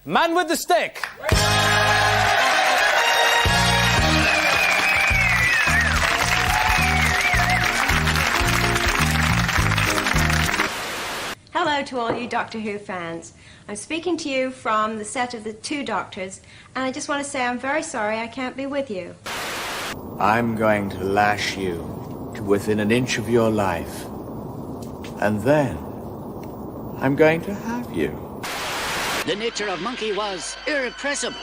Man with the stick. Hello to all you Doctor Who fans. I'm speaking to you from the set of The Two Doctors, and I just want to say I'm very sorry I can't be with you. I'm going to lash you to within an inch of your life. And then I'm going to have you. The nature of Monkey was irrepressible.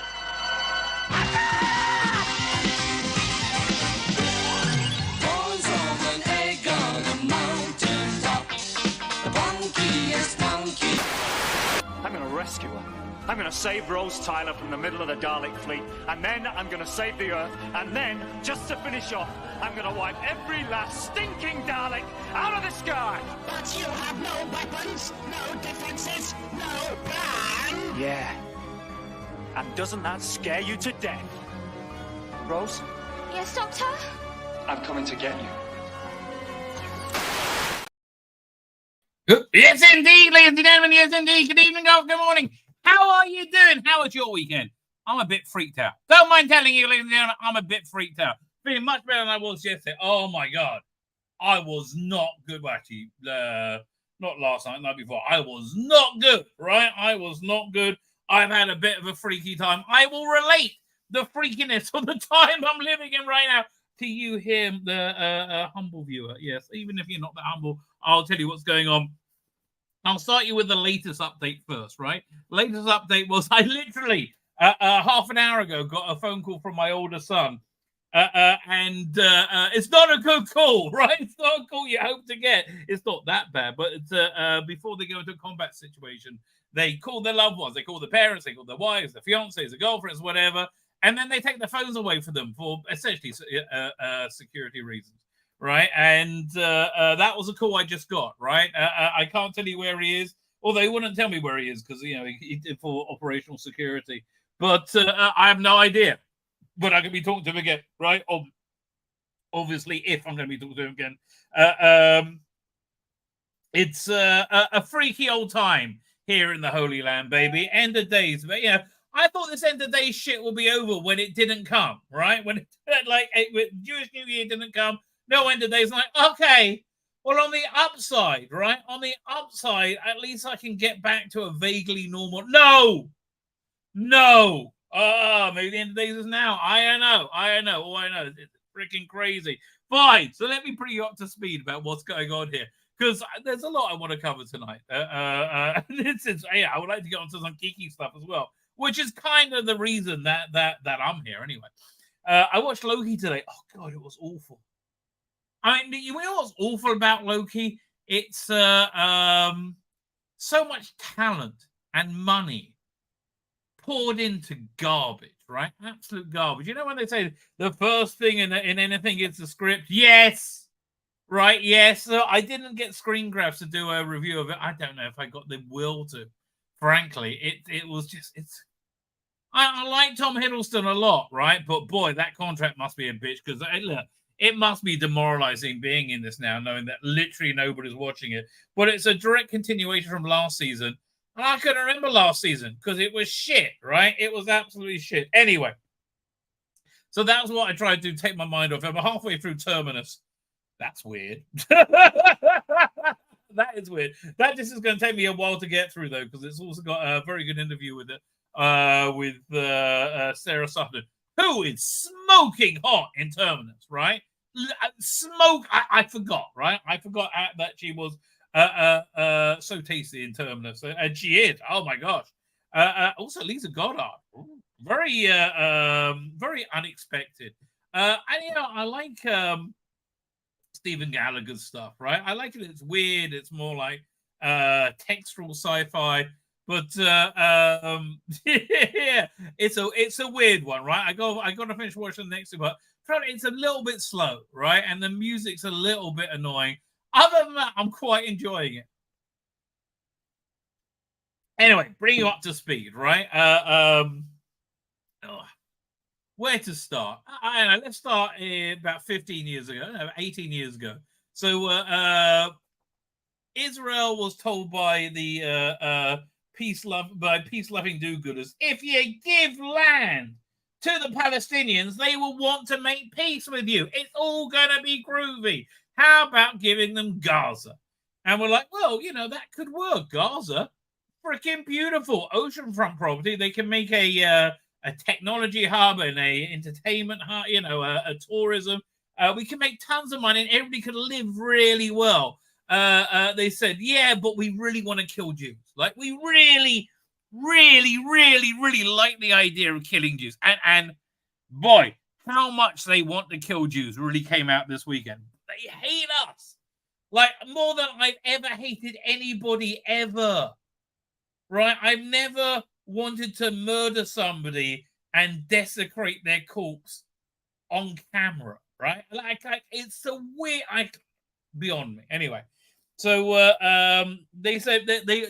I'm going to rescue her. I'm going to save Rose Tyler from the middle of the Dalek fleet, and then I'm going to save the Earth, and then, just to finish off, I'm going to wipe every last stinking Dalek out of the sky! But you have no weapons, no defenses, no plan! Yeah. And doesn't that scare you to death? Rose? Yes, Doctor? I'm coming to get you. Yes, indeed, ladies and gentlemen. Yes, indeed. Good evening, good morning. How are you doing? How was your weekend? I'm a bit freaked out. Don't mind telling you, ladies and gentlemen, I'm a bit freaked out. Feeling much better than I was yesterday. Oh, my God. I was not good. Well, actually, not last night, the night before. I was not good, right? I was not good. I've had a bit of a freaky time. I will relate the freakiness of the time I'm living in right now to you here, the humble viewer. Yes, even if you're not that humble, I'll tell you what's going on. I'll start you with the latest update first, right? Latest update was I literally, half an hour ago, got a phone call from my older son. And it's not a good call, right? It's not a call you hope to get. It's not that bad, but it's before they go into a combat situation, they call their loved ones, they call the parents, they call their wives, their fiancés, their girlfriends, whatever, and then they take the phones away for them for essentially security reasons. Right, and that was a call I just got. Right, I can't tell you where he is, although he wouldn't tell me where he is because he did for operational security. But I have no idea when I can be talking to him again. Right, obviously, if I'm going to be talking to him again, it's a freaky old time here in the Holy Land, baby. End of days, but yeah. I thought this end of days shit would be over when it didn't come. Right, when Jewish New Year didn't come. No end of days. Like, okay, well, on the upside, right? On the upside, at least I can get back to a vaguely normal. No. Maybe the end of days is now. I know. All I know is it's freaking crazy. Fine. So let me bring you up to speed about what's going on here, because there's a lot I want to cover tonight. I would like to get onto some geeky stuff as well, which is kind of the reason that I'm here anyway. I watched Loki today. Oh God, it was awful. I mean, you know what's awful about Loki? It's so much talent and money poured into garbage, right? Absolute garbage. You know when they say the first thing in anything is the script? Yes. Right, yes. So I didn't get screen grabs to do a review of it. I don't know if I got the will to. Frankly, it was just, I like Tom Hiddleston a lot, right? But boy, that contract must be a bitch because look, it must be demoralizing being in this now, knowing that literally nobody's watching it. But it's a direct continuation from last season. And I couldn't remember last season because it was shit, right? It was absolutely shit. Anyway, so that was what I tried to do, take my mind off. I'm halfway through Terminus. That's weird. That is weird. That just is going to take me a while to get through, though, because it's also got a very good interview with it, with Sarah Sutton, who is smoking hot in Terminus, right? Smoke. I forgot, right? I forgot that she was so tasty in Terminus, and she is. Oh my gosh. Also, Lisa Goddard, very unexpected. And I like Stephen Gallagher's stuff, right? I like it. It's weird. It's more like textual sci-fi. But yeah, it's a weird one, right? I got to finish watching the next one, but it's a little bit slow, right? And the music's a little bit annoying. Other than that, I'm quite enjoying it. Anyway, bring you up to speed, right? Where to start? I don't know. Let's start about 15 years ago, 18 years ago. So Israel was told by the peace-loving do-gooders, if you give land to the Palestinians, they will want to make peace with you. It's all going to be groovy. How about giving them Gaza? And we're like, well, that could work. Gaza, freaking beautiful oceanfront property. They can make a technology hub and a entertainment hub, a tourism. We can make tons of money and everybody could live really well. They said, yeah, but we really want to kill Jews. Like, we really, really, really, really like the idea of killing Jews. And boy, how much they want to kill Jews really came out this weekend. They hate us. Like, more than I've ever hated anybody ever. Right? I've never wanted to murder somebody and desecrate their corpse on camera. Right? Like it's so weird. Beyond me. Anyway. So they said that they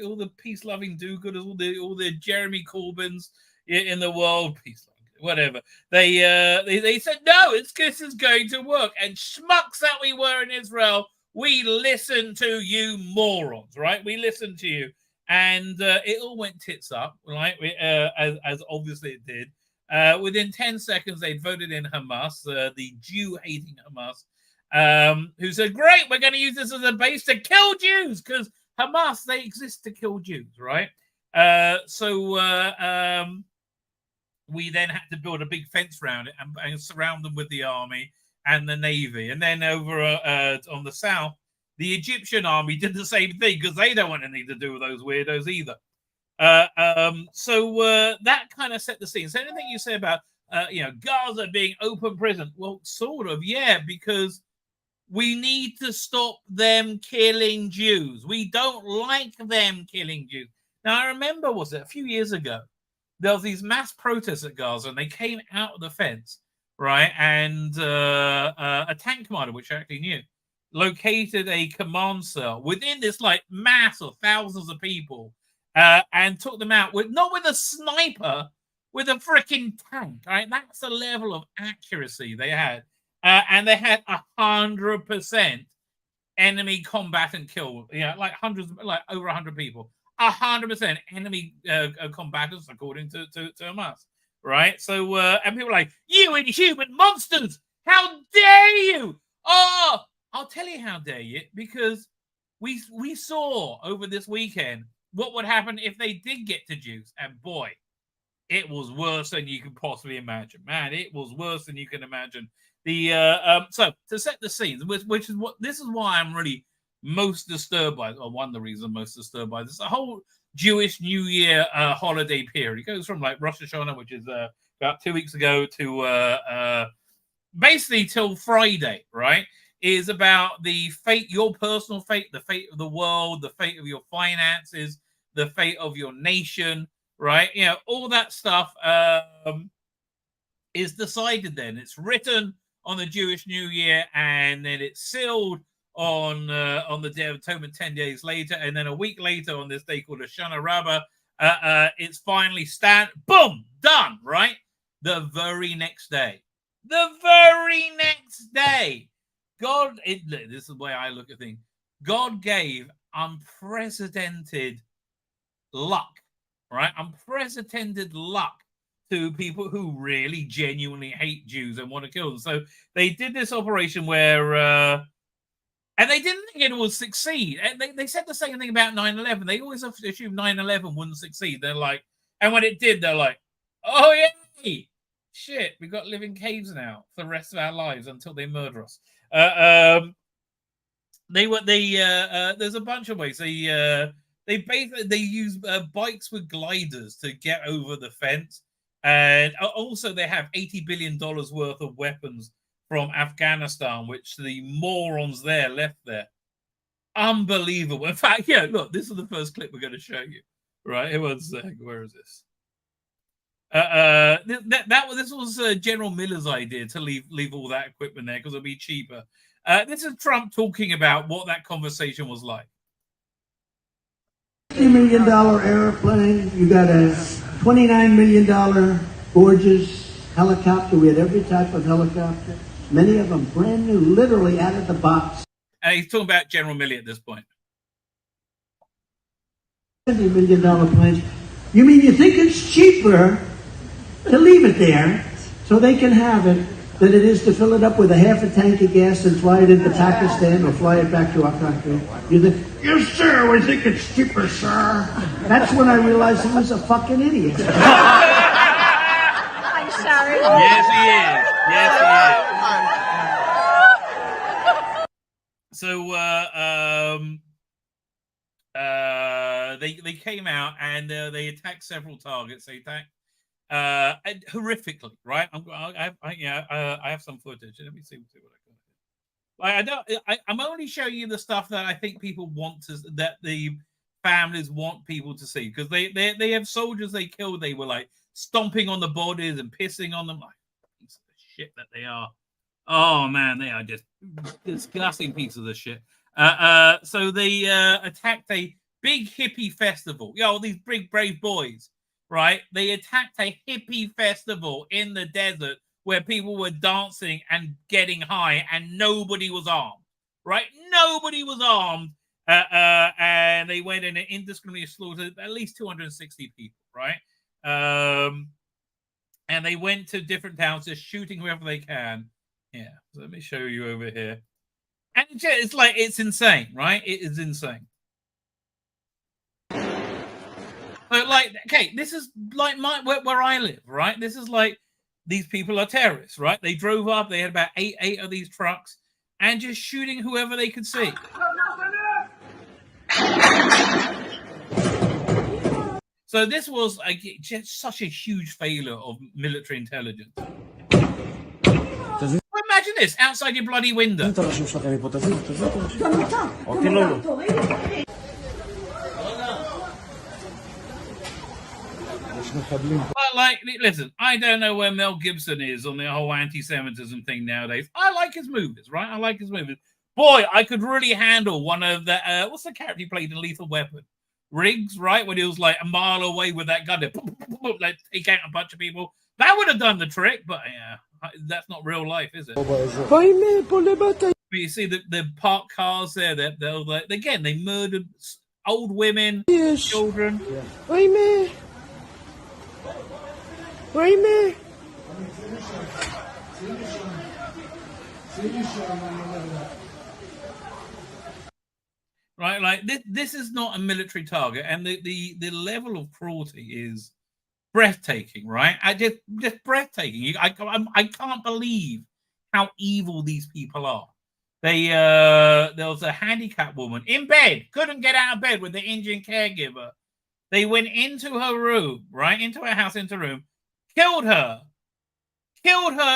all the peace-loving do-gooders, all the Jeremy Corbyns in the world, whatever. They said no, this is going to work. And schmucks that we were in Israel, we listened to you morons, right? We listened to you, and it all went tits up, right? As obviously it did. Within 10 seconds, they voted in Hamas, the Jew-hating Hamas. Who said, great, we're going to use this as a base to kill Jews, because Hamas, they exist to kill Jews, right? So we then had to build a big fence around it and surround them with the army and the navy. And then over on the south, the Egyptian army did the same thing, because they don't want anything to do with those weirdos either. So that kind of set the scene. So anything you say about, Gaza being open prison, well, sort of, yeah, because we need to stop them killing Jews. We don't like them killing Jews. Now, I remember, was it a few years ago, there was these mass protests at Gaza, and they came out of the fence, right? And a tank commander, which I actually knew, located a command cell within this mass of thousands of people, and took them out not with a sniper, with a freaking tank. Right? That's the level of accuracy they had. And they had 100% enemy combatant kill. Hundreds, over 100 people. 100% enemy combatants, according to Hamas. Right? So, and people are like, you inhuman monsters! How dare you! Oh, I'll tell you how dare you, because we saw over this weekend what would happen if they did get to Jews. And boy, it was worse than you could possibly imagine. Man, it was worse than you can imagine. So to set the scene, which is this is why I'm really most disturbed by, or one of the reasons I'm most disturbed by this, the whole Jewish New Year holiday period. It goes from Rosh Hashanah, which is about 2 weeks ago, to basically till Friday, right? Is about the fate, your personal fate, the fate of the world, the fate of your finances, the fate of your nation, right? All that stuff is decided then. It's written on the Jewish New Year, and then it's sealed on the Day of Atonement 10 days later, and then a week later on this day called Hoshana Rabbah, it's finally boom, done, right? The very next day. This is the way I look at things. God gave unprecedented luck, right? Unprecedented luck to people who really genuinely hate Jews and want to kill them. So they did this operation where, and they didn't think it would succeed. And they said the same thing about 9/11. They always assumed 9/11 wouldn't succeed. They're like, and when it did, they're like, oh yeah, shit, we've got to live in caves now for the rest of our lives until they murder us. There's a bunch of ways. They use bikes with gliders to get over the fence. And also they have $80 billion worth of weapons from Afghanistan, which the morons there left there. Unbelievable. In fact, look, this is the first clip we're going to show you. Right? Where is this? This was General Miller's idea to leave all that equipment there because it'll be cheaper. This is Trump talking about what that conversation was like. $50 million airplane. You got a $29 million gorgeous helicopter. We had every type of helicopter. Many of them brand new, literally out of the box. And he's talking about General Milley at this point. $70 million planes. You mean you think it's cheaper to leave it there so they can have it than it is to fill it up with a half a tank of gas and fly it into Pakistan or fly it back to our country? You think, yes, sir, we think it's cheaper, sir. That's when I realized he was a fucking idiot. I'm sorry. Yes, he is. Yes, he is. So, they came out and they attacked several targets. They attacked horrifically, right? I have some footage. Let me see what I got. I'm only showing you the stuff that I think people want to, that the families want people to see, because they have soldiers they killed. They were like stomping on the bodies and pissing on them, like pieces of shit that they are. Oh man, they are just disgusting pieces of shit. So they attacked a big hippie festival. Yo, these big brave boys, right? They attacked a hippie festival in the desert where people were dancing and getting high, and nobody was armed, right? Nobody was armed, and they went in and indiscriminately slaughtered at least 260 people, right? And they went to different towns, just shooting whoever they can. Yeah, so let me show you over here. And it's like, it's insane, right? It is insane. But like, okay, this is like where I live, right? This is like, these people are terrorists, right? They drove up, they had about eight of these trucks, and just shooting whoever they could see. So this was just such a huge failure of military intelligence. Well, imagine this outside your bloody window. But like, listen, I don't know where Mel Gibson is on the whole anti-Semitism thing nowadays. I like his movies, right? I like his movies. Boy, I could really handle one of the what's the character he played in Lethal Weapon? Riggs, right? When he was like a mile away with that gun, like take out a bunch of people. That would have done the trick, but yeah, that's not real life, is it? But you see the parked cars there. They're like, again, they murdered old women, children. Right, like this is not a military target, and the level of cruelty is breathtaking, right? Just breathtaking. I can't believe how evil these people are. There was a handicapped woman in bed, couldn't get out of bed with the Indian caregiver. They went into her room, right, into her house, into her room, killed her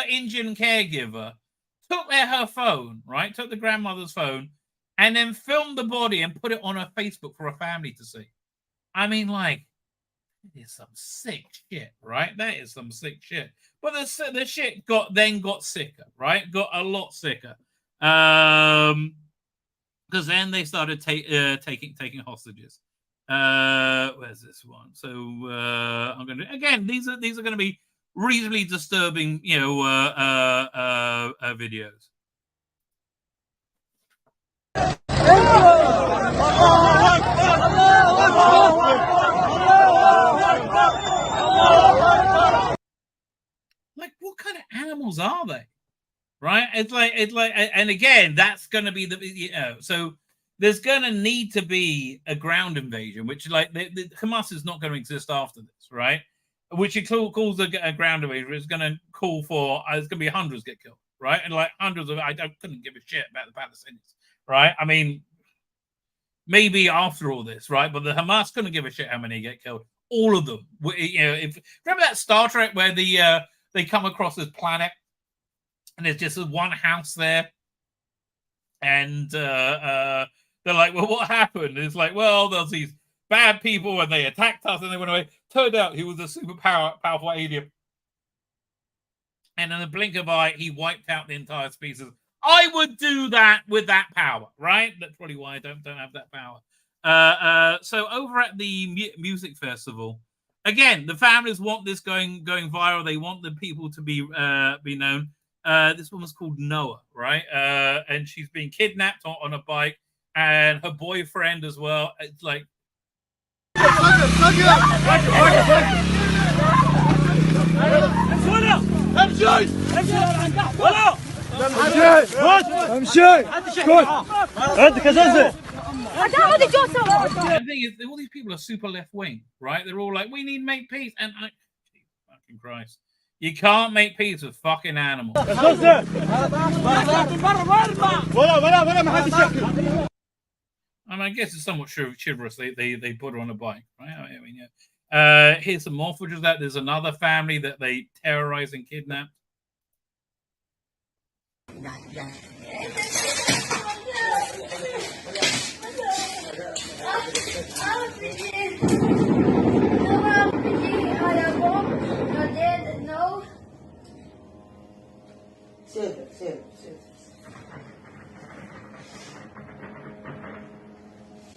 Indian caregiver, took her phone, right, took the grandmother's phone, and then filmed the body and put it on her Facebook for a family to see. I mean, like, that is some sick shit, right? That is some sick shit. But the shit got sicker, right? Got a lot sicker. Because then they started taking hostages. Where's this one? So I'm going to, again, these are going to be reasonably disturbing, videos. Like, what kind of animals are they? Right? It's like, and again, that's going to be so there's going to need to be a ground invasion, which like the Hamas is not going to exist after this, right? Which it calls a ground invasion. It's going to call for, it's going to be hundreds get killed, right? And like hundreds of, I couldn't give a shit about the Palestinians, right? I mean, maybe after all this, right? But the Hamas couldn't give a shit how many get killed. All of them. Remember that Star Trek where they come across this planet and there's just one house there, and they're like, well, what happened? It's like, well, there's these bad people and they attacked us and they went away. Turned out he was a super powerful alien, and in a blink of an eye, he wiped out the entire species. I would do that with that power, right? That's probably why I don't have that power. So over at the music festival, again, the families want this going viral. They want the people to be known. This woman's called Noah, right? And she's been kidnapped on a bike, and her boyfriend as well. It's like, The thing is, all these people are super left wing, right? They're all like, we need to make peace. And I, fucking Christ, you can't make peace with fucking animals. I mean, I guess it's somewhat chivalrous. They put her on a bike, right? I mean, yeah. Here's some more footage of that. There's another family that they terrorize and kidnap.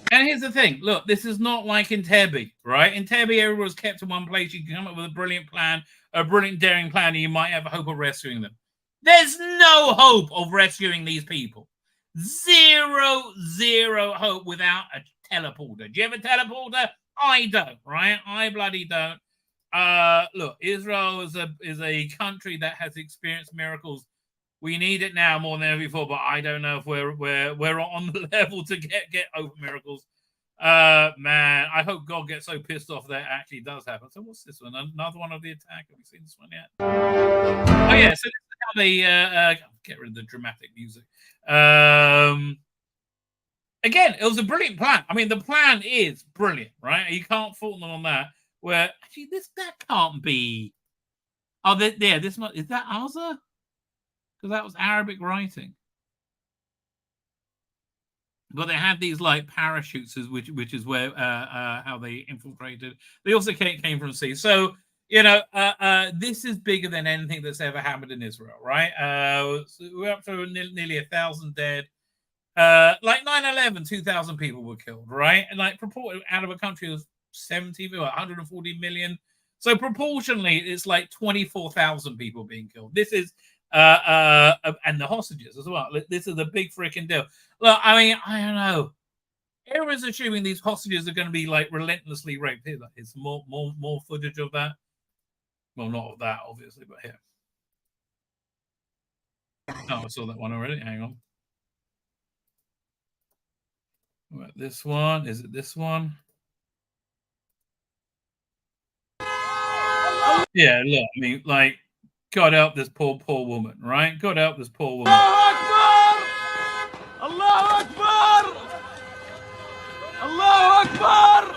And here's the thing. Look, this is not like in Entebbe, right? In Entebbe, everyone was kept in one place. You can come up with a brilliant plan, a brilliant daring plan, and you might have a hope of rescuing them. There's no hope of rescuing these people. Zero hope without a teleporter. Do you have a teleporter? I don't, right? I bloody don't. Look, Israel is a country that has experienced miracles. We need it now more than ever before, but I don't know if we're on the level to get over miracles. Man, I hope God gets so pissed off that it actually does happen. So what's this one? Another one of the attack. Have we seen this one yet? Oh yeah, so this is how they get rid of the dramatic music. Again, it was a brilliant plan. I mean, the plan is brilliant, right? You can't fault them on that. Where actually that can't be. Oh, this is that Alza? Because that was Arabic writing. But they had these like parachutes, which is where how they infiltrated. They also came from sea. So this is bigger than anything that's ever happened in Israel, right? We're up to nearly 1,000 dead. Like 9/11, 2,000 people were killed, right? And like reported out of a country of 140 million. So proportionally, it's like 24,000 people being killed. This is and the hostages as well. This is a big freaking deal. Look, I mean, I don't know. Everyone's assuming these hostages are going to be like relentlessly raped. Here, it's more footage of that. Well, not of that, obviously, but here. Oh, I saw that one already. Hang on. What about this one? Is it this one? Yeah, look, I mean, like, God help this poor woman, right? God help this poor woman. Allahu Akbar! Allahu Akbar!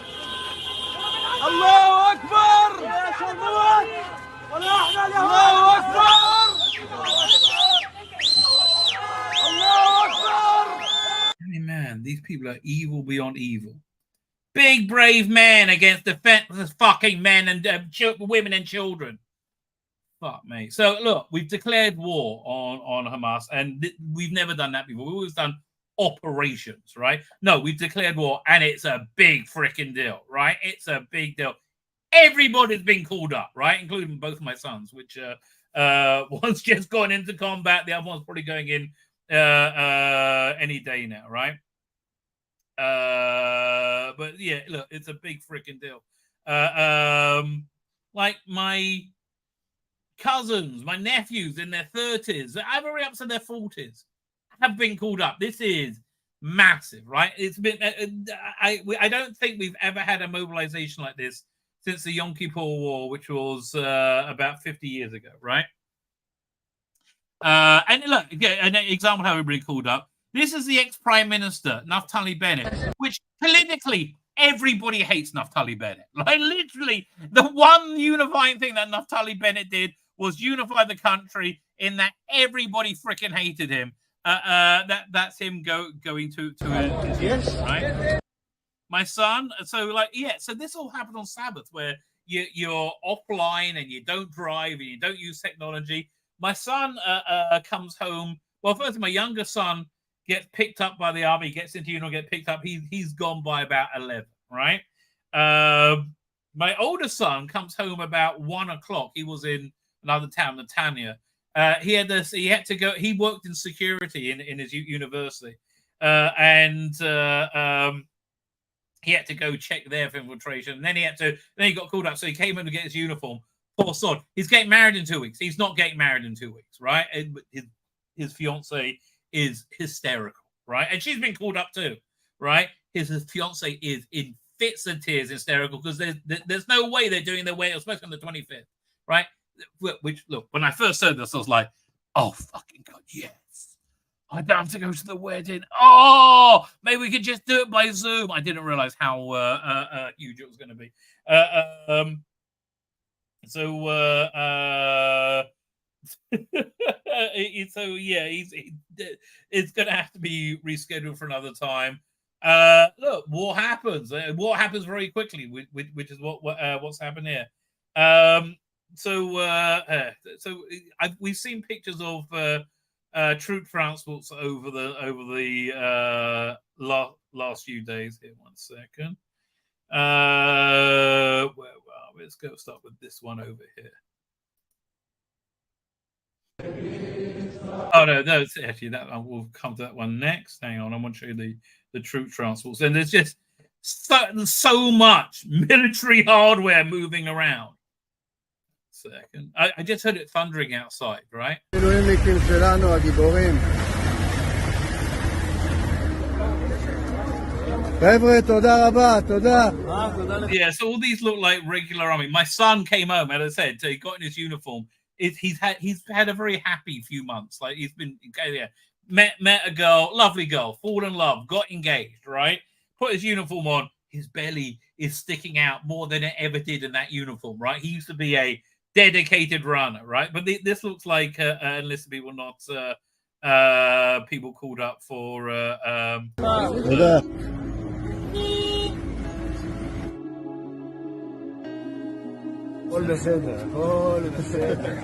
Allahu Akbar! Allahu Akbar! Allahu Akbar! I mean, man, these people are evil beyond evil. Big brave man against defenseless fucking men and women and children. Fuck me. So look, we've declared war on Hamas, and we've never done that before. We've always done operations, right? No, we've declared war, and it's a big freaking deal, right? It's a big deal. Everybody's been called up, right? Including both my sons, which one's just gone into combat, the other one's probably going in any day now, right? But yeah, look, it's a big freaking deal. Like my cousins, my nephews in their 30s, I'm already up to their 40s, have been called up. This is massive, right? It's been, I don't think we've ever had a mobilization like this since the Yom Kippur War, which was about 50 years ago, right? And look, an example of how everybody called up. This is the ex-Prime Minister, Naftali Bennett, which politically, everybody hates Naftali Bennett. Like, literally, the one unifying thing that Naftali Bennett did was unify the country in that everybody freaking hated him. That's him going to yes, right? My son, so this all happened on Sabbath, where you're offline and you don't drive and you don't use technology. My son comes home. Well, first, my younger son gets picked up by the army, gets into uniform, gets picked up. He's gone by about 11, right? My older son comes home about 1 o'clock. He was in another town, Netanya. He had to go. He worked in security in his university, and he had to go check there for infiltration. And then he got called up. So he came in to get his uniform. Poor sod. He's getting married in 2 weeks. He's not getting married in 2 weeks, right? His fiance is hysterical, right? And she's been called up too, right? His fiance is in fits and tears, hysterical, because there's no way they're doing their wedding, especially on the 25th, right? Which, look, when I first heard this, I was like, oh, fucking God, yes. I don't have to go to the wedding. Oh, maybe we could just do it by Zoom. I didn't realize how huge it was going to be. So yeah, it's going to have to be rescheduled for another time. Look, war happens. War happens very quickly, which is what's happened here. We've seen pictures of troop transports over the last few days. Here, 1 second. Let's go start with this one over here. Oh no, it's actually that one. We'll come to that one next. Hang on, I want to show you the troop transports, and there's just so much military hardware moving around. Second, I just heard it thundering outside, right? Yeah, so all these look like regular army. My son came home, as I said, he got in his uniform. He's had a very happy few months. Like he's been met a girl, lovely girl, fall in love, got engaged, right? Put his uniform on, his belly is sticking out more than it ever did in that uniform, right? He used to be a dedicated runner, right? But this looks like enlisted people, not people called up for הכל בסדר, הכל בסדר.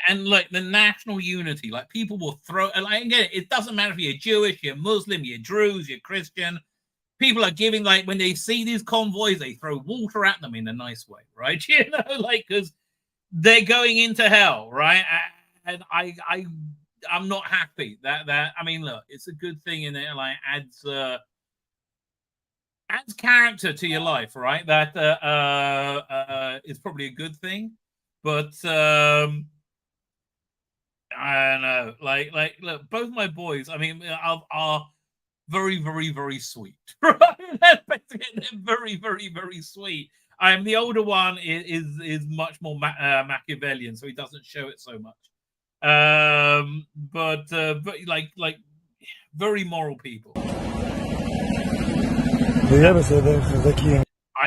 And like the national unity, like people will throw, like again, it doesn't matter if you're Jewish, you're Muslim, you're Druze, you're Christian. People are giving, like when they see these convoys, they throw water at them in a nice way, right? You know, like because they're going into hell, right? And I'm not happy that I mean, look, it's a good thing in it, like adds character to your life, right? That is probably a good thing, but I don't know, like look, both my boys, I mean, are very, very, very sweet, right? They're very, very, very sweet. The older one is much more Machiavellian, so he doesn't show it so much. But like very moral people. I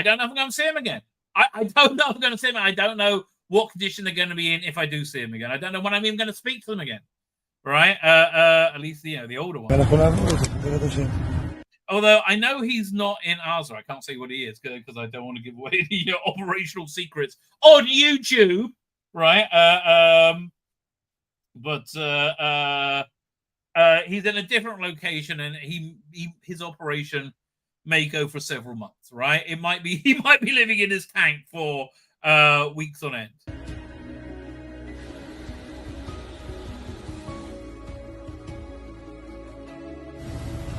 don't know if I'm going to see him again. I don't know if I'm going to see him. I don't know what condition they're going to be in if I do see him again. I don't know when I'm even going to speak to them again. Right? At least the older one. Although I know he's not in Gaza. I can't say what he is because I don't want to give away the operational secrets on YouTube. Right? But he's in a different location, and his operation may go for several months, right? He might be living in his tank for weeks on end.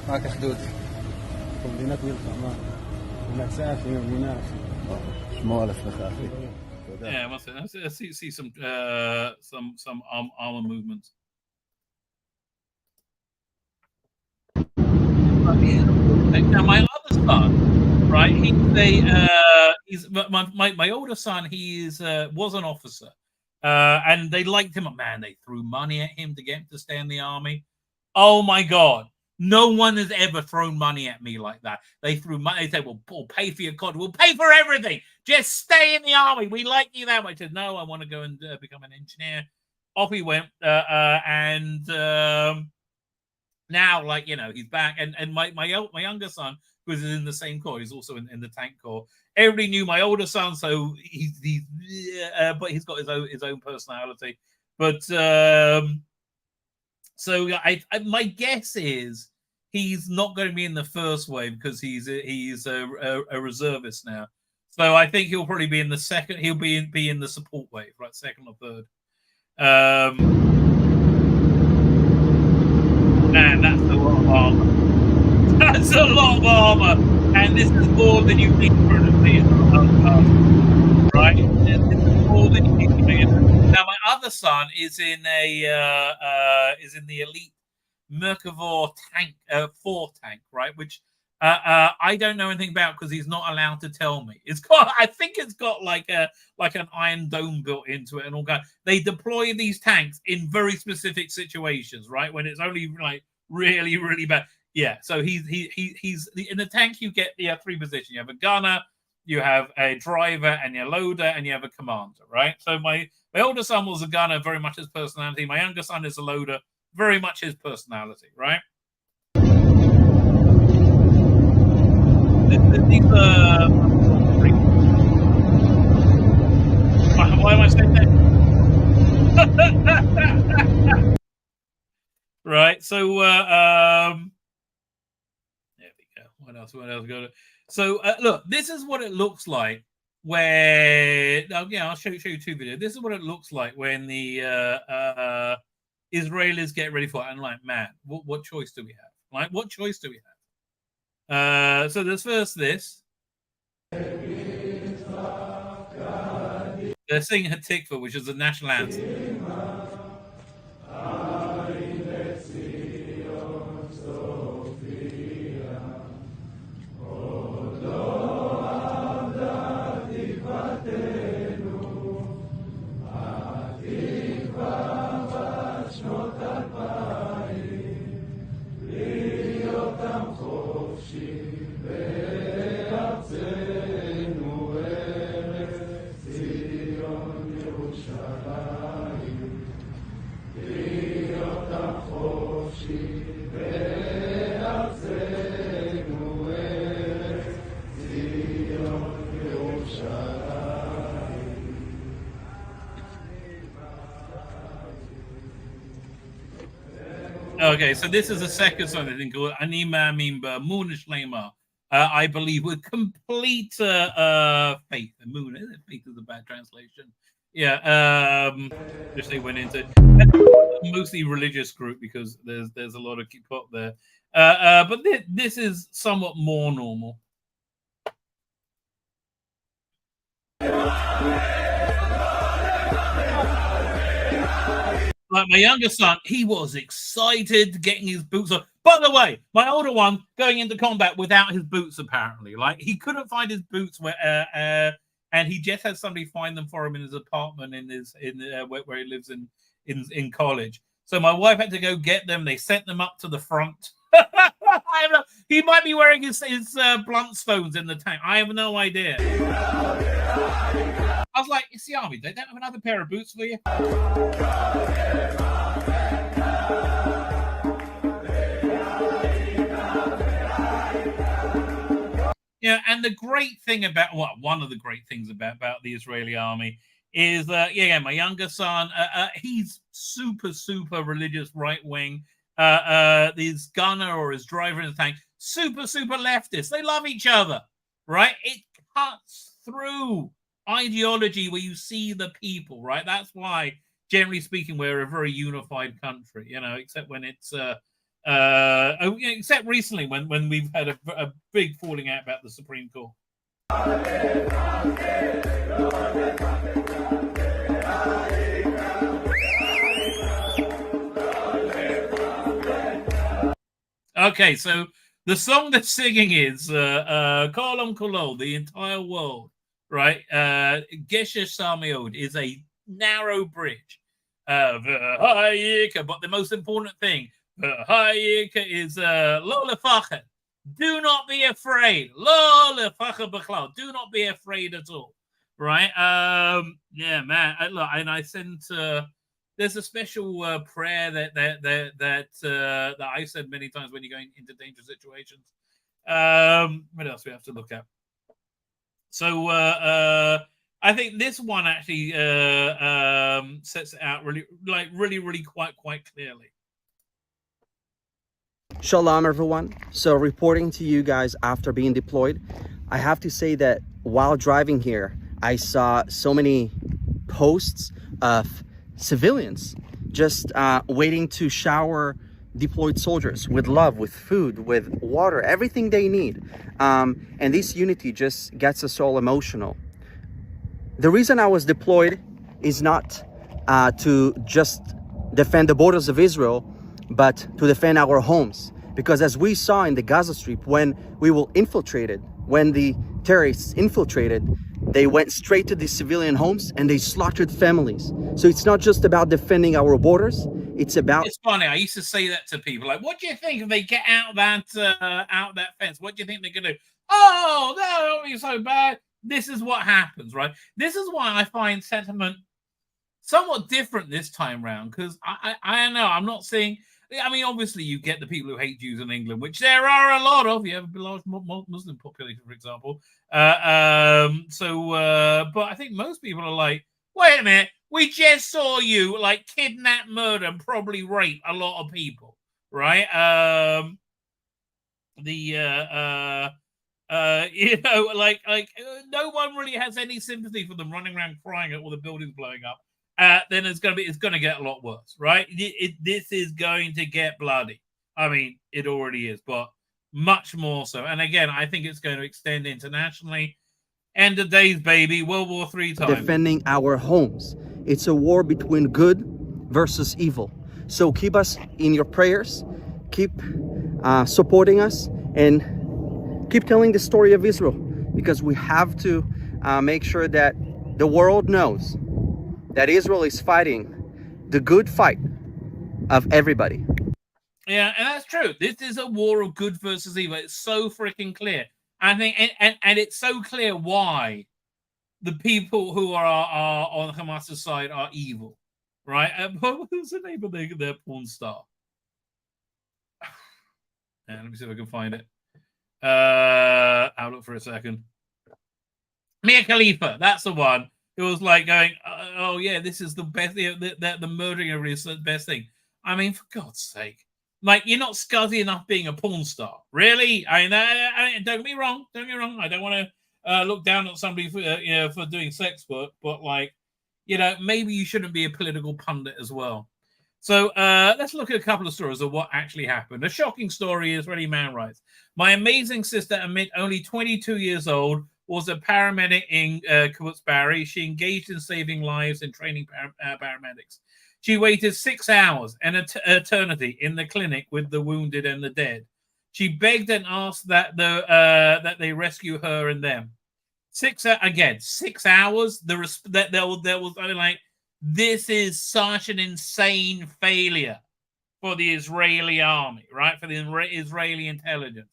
רק אחדות. במדינת מלחמה. מנצח עם המדינה. שמור על עצמך, אחי. Yeah, let's see some armor movements. Now my other son, right? He's my older son. Was an officer, and they liked him. Man, they threw money at him to get him to stay in the army. Oh my God. No one has ever thrown money at me like that. They threw money. They said, we'll pay for your college. We'll pay for everything. Just stay in the army. We like you that much. I said, no, I want to go and become an engineer. Off he went. And now, like, you know, he's back. And my younger son, who is in the same corps, he's also in the tank corps. Everybody knew my older son, so but he's got his own personality. But so my guess is he's not going to be in the first wave because he's a reservist now. So I think he'll probably be in the second. He'll be in the support wave, right? Second or third. Man, that's a lot of armor. That's a lot of armor, and this is more than you need for an elite, right? This is more than you need to be. Now, my other son is in the elite Merkavor tank 4 tank, right? Which I don't know anything about because he's not allowed to tell me. I think it's got like an iron dome built into it and all that. They deploy these tanks in very specific situations, right? When it's only like really, really bad. Yeah, so he's in the tank. You get the 3 positions. You have a gunner, you have a driver, and your loader, and you have a commander, right? So my older son was a gunner, very much his personality. My younger son is a loader, very much his personality, right? These why am I saying that? Right, so there we go. What else go to? So look, this is what it looks like when I'll show you 2 videos. This is what it looks like when the Israelis get ready for it. And like, man, what choice do we have? Like, what choice do we have? So there's first this. They're singing Hatikva, which is the national anthem. Okay, so this is the second song, I think, called Anima Mimba Moon Shlema. I believe with complete faith. Moon, isn't it? Faith is a bad translation. Yeah, which they went into mostly religious group because there's a lot of K-pop there. But this is somewhat more normal. Like my younger son, he was excited getting his boots on. By the way, my older one going into combat without his boots, apparently. Like, he couldn't find his boots and he just had somebody find them for him in his apartment where he lives in college. So my wife had to go get them. They sent them up to the front. He might be wearing his blunt stones in the tank. I have no idea. I was like, it's the army. They don't have another pair of boots for you. Yeah, and the great thing about, well, one of the great things about the Israeli army is that, my younger son, he's super, super religious right wing. His gunner or his driver in the tank, super, super leftist. They love each other, right? It cuts through ideology where you see the people, right? That's why, generally speaking, we're a very unified country, except when it's except recently when we've had a big falling out about the Supreme Court. Okay, so the song they're singing is Kolam Kolo, the entire world, right? Gesher Samiod is a narrow bridge. But the most important thing, is Lola Facher. Do not be afraid. Lola Facher B'chlal. Do not be afraid at all. Right? Yeah, man. Look, and I sent. There's a special prayer that I said many times when you're going into dangerous situations. What else we have to look at? So I think this one actually sets it out really quite clearly. Shalom, everyone. So reporting to you guys after being deployed, I have to say that while driving here, I saw so many posts of civilians just waiting to shower deployed soldiers with love, with food, with water, everything they need. And this unity just gets us all emotional. The reason I was deployed is not to just defend the borders of Israel, but to defend our homes. Because as we saw in the Gaza Strip, when we were infiltrated, when the terrorists infiltrated, they went straight to the civilian homes and they slaughtered families. So it's not just about defending our borders, it's about... It's funny, I used to say that to people, like, what do you think if they get out that fence? What do you think they're going to do? Oh, no, it won't be so bad. This is what happens, right? This is why I find sentiment somewhat different this time round, because I don't know, I'm not saying... I mean, obviously, you get the people who hate Jews in England, which there are a lot of. You have a large Muslim population, for example. But I think most people are like, wait a minute, we just saw you like kidnap, murder, and probably rape a lot of people, right? No one really has any sympathy for them running around crying at all the buildings blowing up. Then it's going to get a lot worse, right? This is going to get bloody. I mean, it already is, but much more so. And again, I think it's going to extend internationally. End of days, baby. World War III time. Defending our homes. It's a war between good versus evil. So keep us in your prayers. Keep supporting us and keep telling the story of Israel, because we have to make sure that the world knows that Israel is fighting the good fight of everybody. Yeah, and that's true. This is a war of good versus evil. It's so freaking clear. I think, and it's so clear why the people who are on Hamas's side are evil, right? What's the name of their porn star? Let me see if I can find it. I'll look for a second. Mia Khalifa, that's the one. It was like going, oh yeah, this is the best. The murdering of is the best thing. I mean, for God's sake, like, you're not scuzzy enough being a porn star, really? I mean, don't get me wrong. Don't get me wrong. I don't want to look down at somebody for doing sex work, but like, maybe you shouldn't be a political pundit as well. So let's look at a couple of stories of what actually happened. A shocking story is Ready Man writes, my amazing sister Amit, only 22 years old, was a paramedic in Kibbutz Barry. She engaged in saving lives and training paramedics. She waited 6 hours, an eternity, in the clinic with the wounded and the dead. She begged and asked that they rescue her and them. 6 hours. There was like, this is such an insane failure for the Israeli army, right? For the Israeli intelligence.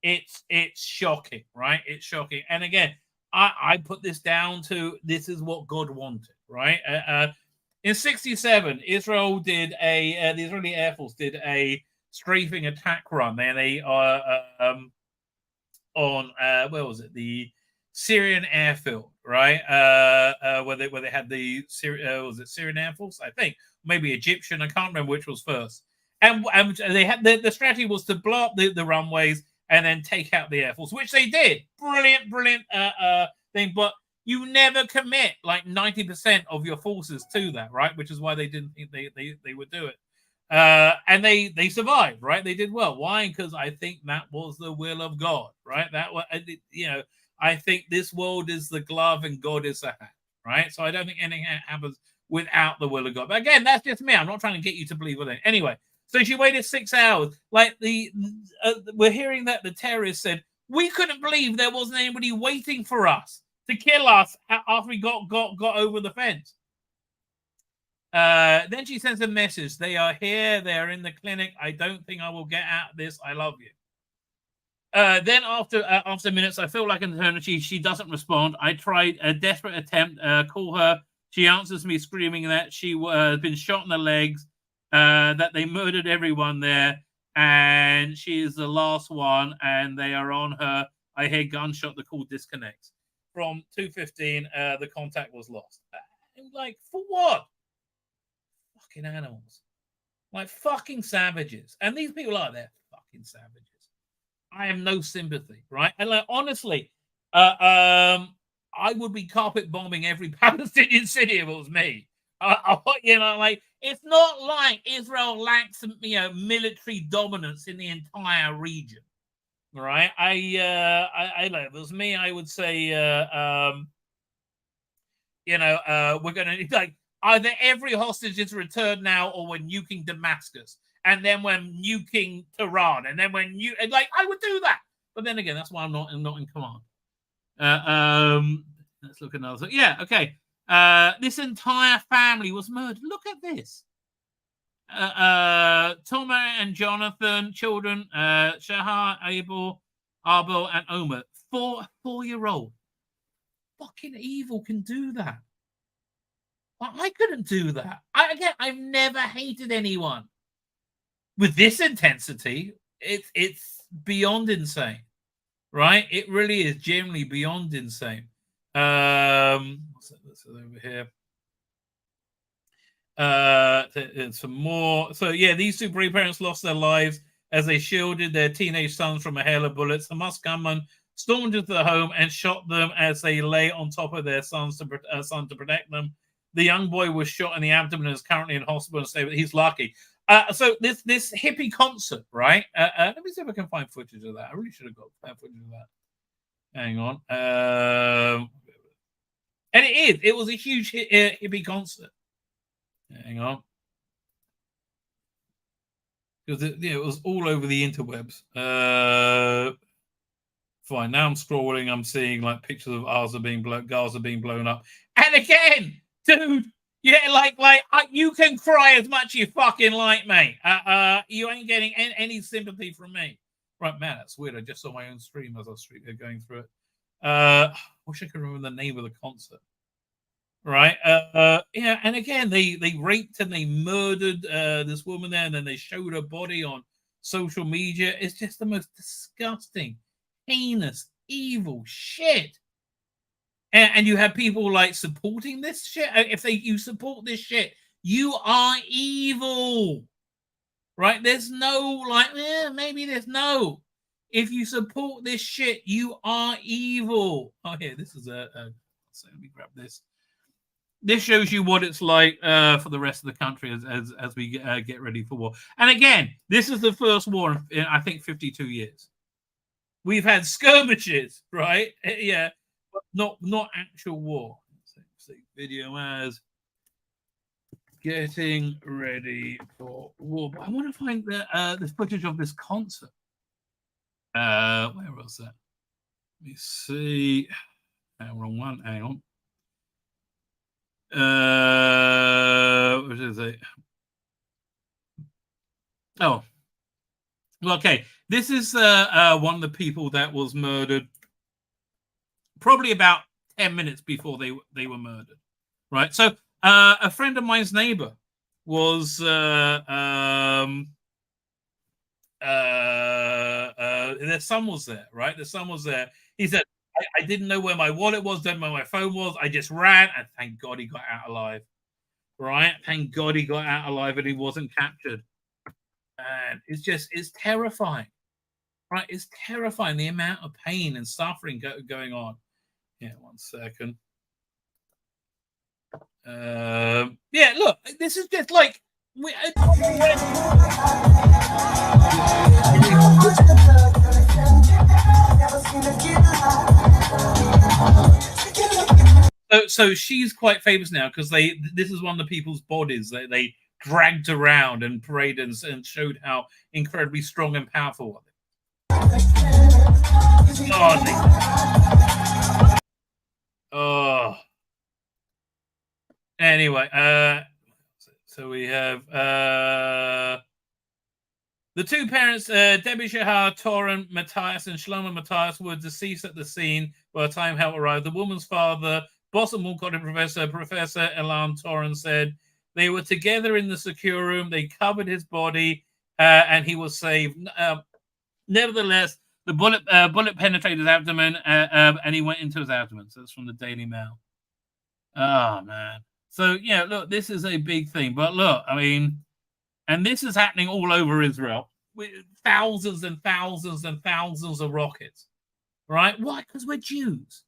It's shocking, right? It's shocking. And again, I put this down to, this is what God wanted, right? In 1967, Israel did the Israeli Air Force did a strafing attack run. They on where was it? The Syrian airfield, right? Where they had the was it Syrian Air Force? I think maybe Egyptian. I can't remember which was first. And they had the strategy was to blow up the runways and then take out the Air Force, which they did. Brilliant thing. But you never commit like 90% of your forces to that, right? Which is why they didn't think they would do it. And they survived, right? They did well. Why? Because I think that was the will of God, right? That was, I think this world is the glove and God is the hat, right? So I don't think anything happens without the will of God. But again, that's just me. I'm not trying to get you to believe in it. Anyway, so she waited 6 hours. Like we're hearing that the terrorists said, we couldn't believe there wasn't anybody waiting for us to kill us after we got over the fence. Then she sends a message. They are here. They are in the clinic. I don't think I will get out of this. I love you. Then after minutes, I feel like an eternity. She doesn't respond. I tried a desperate attempt. Call her. She answers me screaming that she has been shot in the legs, that they murdered everyone there, and she is the last one, and they are on her. I hear gunshot. The call disconnects. From 2:15, the contact was lost. Like, for what? Fucking animals. Like, fucking savages. And these people are there. fucking savages. I have no sympathy, right? And like, honestly, I would be carpet bombing every Palestinian city if it was me. You know, like, it's not like Israel lacks, you know, military dominance in the entire region, right? I like, if it was me, I would say, you know, we're going to, like, either every hostage is returned now, or we're nuking Damascus, and then we're nuking Tehran, and then when you, like, I would do that. But then again, that's why I'm not in command. Let's look at another. Yeah, okay. This entire family was murdered. Look at this. Tomer and Jonathan, children, Shahar, Abel, and Omer. 4-year-old. Fucking evil can do that. I couldn't do that. I've never hated anyone with this intensity. It's beyond insane, right? It really is generally beyond insane. What's over here? Some more. So yeah, these two bereaved parents lost their lives as they shielded their teenage sons from a hail of bullets. Hamas gunmen stormed into the home and shot them as they lay on top of their son to protect them. The young boy was shot in the abdomen and is currently in hospital and stable. He's lucky. So this hippie concert, right? Let me see if I can find footage of that. I really should have got footage of that. Hang on. And it was a huge hippie concert. Hang on. Because it was all over the interwebs. Fine. Now I'm scrolling. I'm seeing like pictures of Gaza being blown up. And again, dude, yeah, like you can cry as much as you fucking like, mate. You ain't getting any sympathy from me. Right, man, that's weird. I just saw my own stream as I was going through it. I wish I could remember the name of the concert. Right, yeah, and again, they raped and they murdered this woman there, and then they showed her body on social media. It's just the most disgusting, heinous, evil shit. And you have people like supporting this shit. If you support this shit, you are evil, right? There's no like, maybe there's no. If you support this shit, you are evil. Oh, here, this is so let me grab this. This shows you what it's like for the rest of the country as we get ready for war. And again, this is the first war in I think 52 years. We've had skirmishes, right? Yeah, but not actual war. Let's see, video as getting ready for war. But I want to find the footage of this concert. Where was that? Let me see. Wrong one. Hang on. What is it? Oh, okay. This is one of the people that was murdered probably about 10 minutes before they were murdered, right? So a friend of mine's neighbor was their son was there, right? The son was there. He said, I didn't know where my wallet was, didn't know where my phone was. I just ran, and thank God he got out alive. Right? Thank God he got out alive and he wasn't captured. And it's terrifying. Right? It's terrifying the amount of pain and suffering going on. Yeah, 1 second. Yeah, look, this is just like So she's quite famous now because this is one of the people's bodies that they dragged around and paraded and showed how incredibly strong and powerful Oh. Anyway, so we have the two parents, Debbie Shahar, Toran Matthias, and Shlomo Matthias, were deceased at the scene by the time help arrived. The woman's father, Boston Mulcott Professor Elan Toran, said they were together in the secure room. They covered his body, and he was saved. Nevertheless, the bullet penetrated his abdomen, and he went into his abdomen. So that's from the Daily Mail. Oh, man. So, yeah, look, this is a big thing. But look, I mean, and this is happening all over Israel, with thousands and thousands and thousands of rockets, right? Why? Because we're Jews.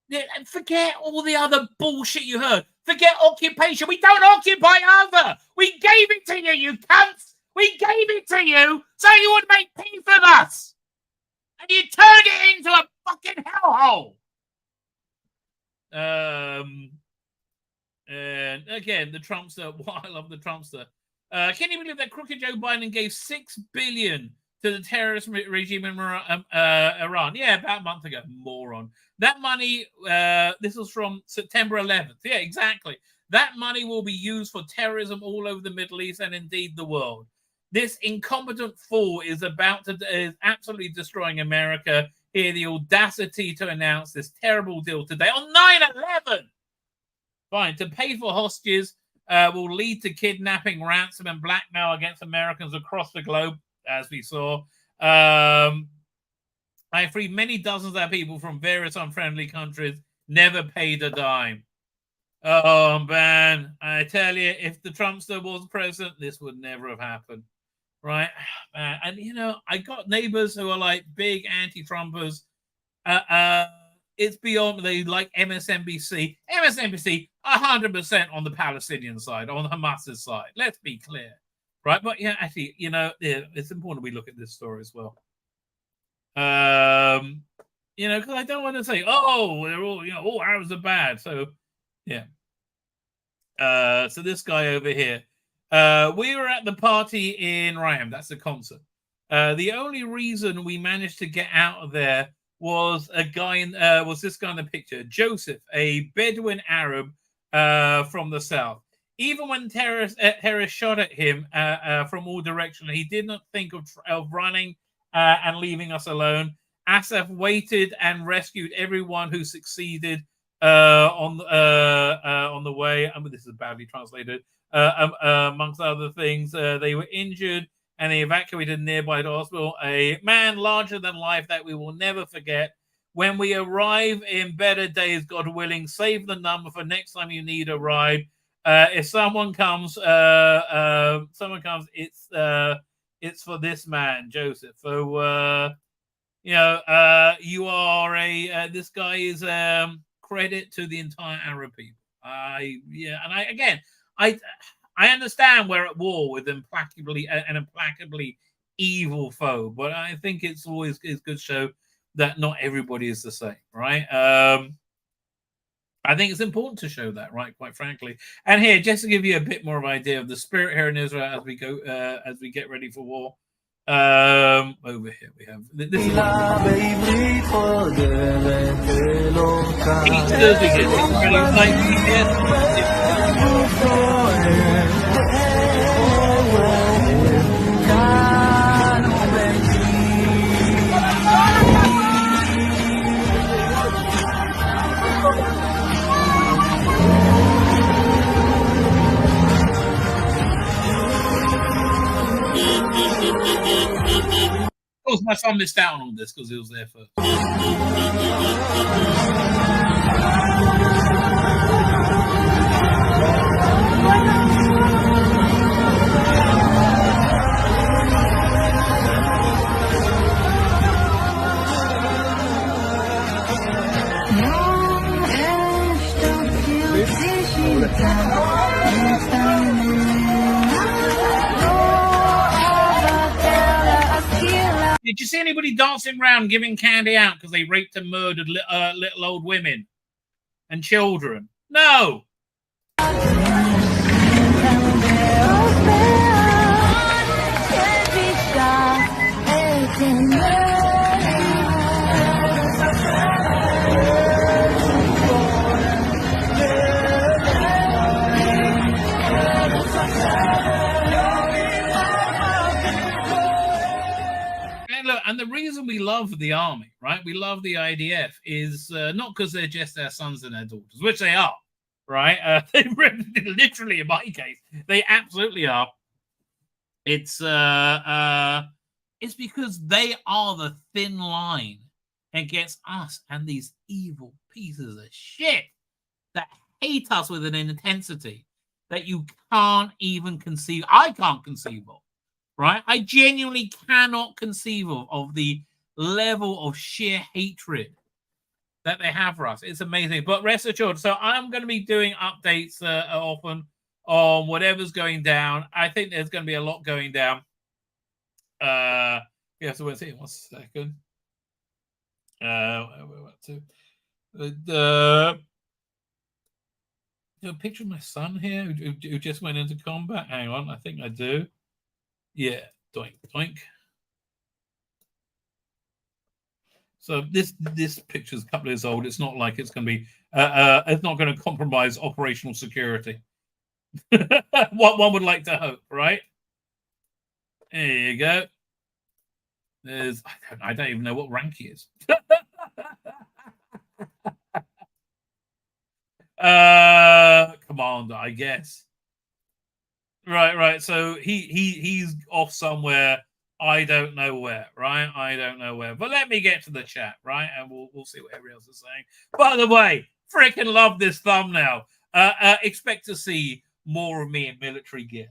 Yeah, and forget all the other bullshit you heard. Forget occupation. We don't occupy other. We gave it to you, you cunts. We gave it to you so you would make peace with us. And you turned it into a fucking hellhole. And again, the Trumpster. Well, I love the Trumpster. Can you believe that crooked Joe Biden gave $6 billion to the terrorist regime in Iran? Yeah, about a month ago. Moron. That money, this was from September 11th. Yeah, exactly. That money will be used for terrorism all over the Middle East and indeed the world. This incompetent fool is absolutely destroying America. Here, the audacity to announce this terrible deal today on 9/11. Fine, to pay for hostages will lead to kidnapping, ransom, and blackmail against Americans across the globe, as we saw. I freed many dozens of people from various unfriendly countries, never paid a dime. Oh, man, I tell you, if the Trumpster was president, this would never have happened, right? And, you know, I got neighbors who are like big anti-Trumpers. It's beyond, they like MSNBC. MSNBC, 100% on the Palestinian side, on Hamas's side. Let's be clear, right? But, yeah, actually, you know, it's important we look at this story as well. You know, because I don't want to say, oh, they're all, you know, all Arabs are bad. So, yeah. So this guy over here, we were at the party in Riyadh. That's a concert. The only reason we managed to get out of there was a guy was this guy in the picture, Joseph, a Bedouin Arab from the south. Even when terrorists shot at him from all directions, he did not think of running and leaving us alone. Asaf waited and rescued everyone who succeeded on the way. I mean, this is badly translated. Amongst other things, they were injured and they evacuated nearby to hospital. A man larger than life that we will never forget. When we arrive in better days, God willing, save the number for next time you need a ride. If someone comes, it's for this man, Joseph. So, you know, you are this guy is credit to the entire Arab people. I understand we're at war with an implacably evil foe, but I think it's always good to show that not everybody is the same, right? I think it's important to show that, right? Quite frankly. And here, just to give you a bit more of an idea of the spirit here in Israel as we go, as we get ready for war. Over here we have this is Of course, my son missed out on this because he was there first. Did you see anybody dancing around giving candy out because they raped and murdered little old women and children? No. And the reason we love the army, right? We love the IDF is not because they're just our sons and our daughters, which they are, right? They literally, in my case, they absolutely are. It's because they are the thin line against us and these evil pieces of shit that hate us with an intensity that you can't even conceive. I can't conceive of. right? I genuinely cannot conceive of the level of sheer hatred that they have for us. It's amazing. But rest assured, so I'm going to be doing updates often on whatever's going down. I think there's going to be a lot going down. Yeah, so let's see. 1 second. Where we're up to. A picture of my son here who just went into combat. Hang on, I think I do. Yeah, doink, doink. So this picture's a couple of years old. It's not like it's going to be. It's not going to compromise operational security. What one would like to hope, right? There you go. There's. I don't even know what rank he is. Commander, I guess. Right. So he's off somewhere. I don't know where, right? I don't know where. But let me get to the chat, right? And we'll see what everybody else is saying. By the way, freaking love this thumbnail. Expect to see more of me in military gear.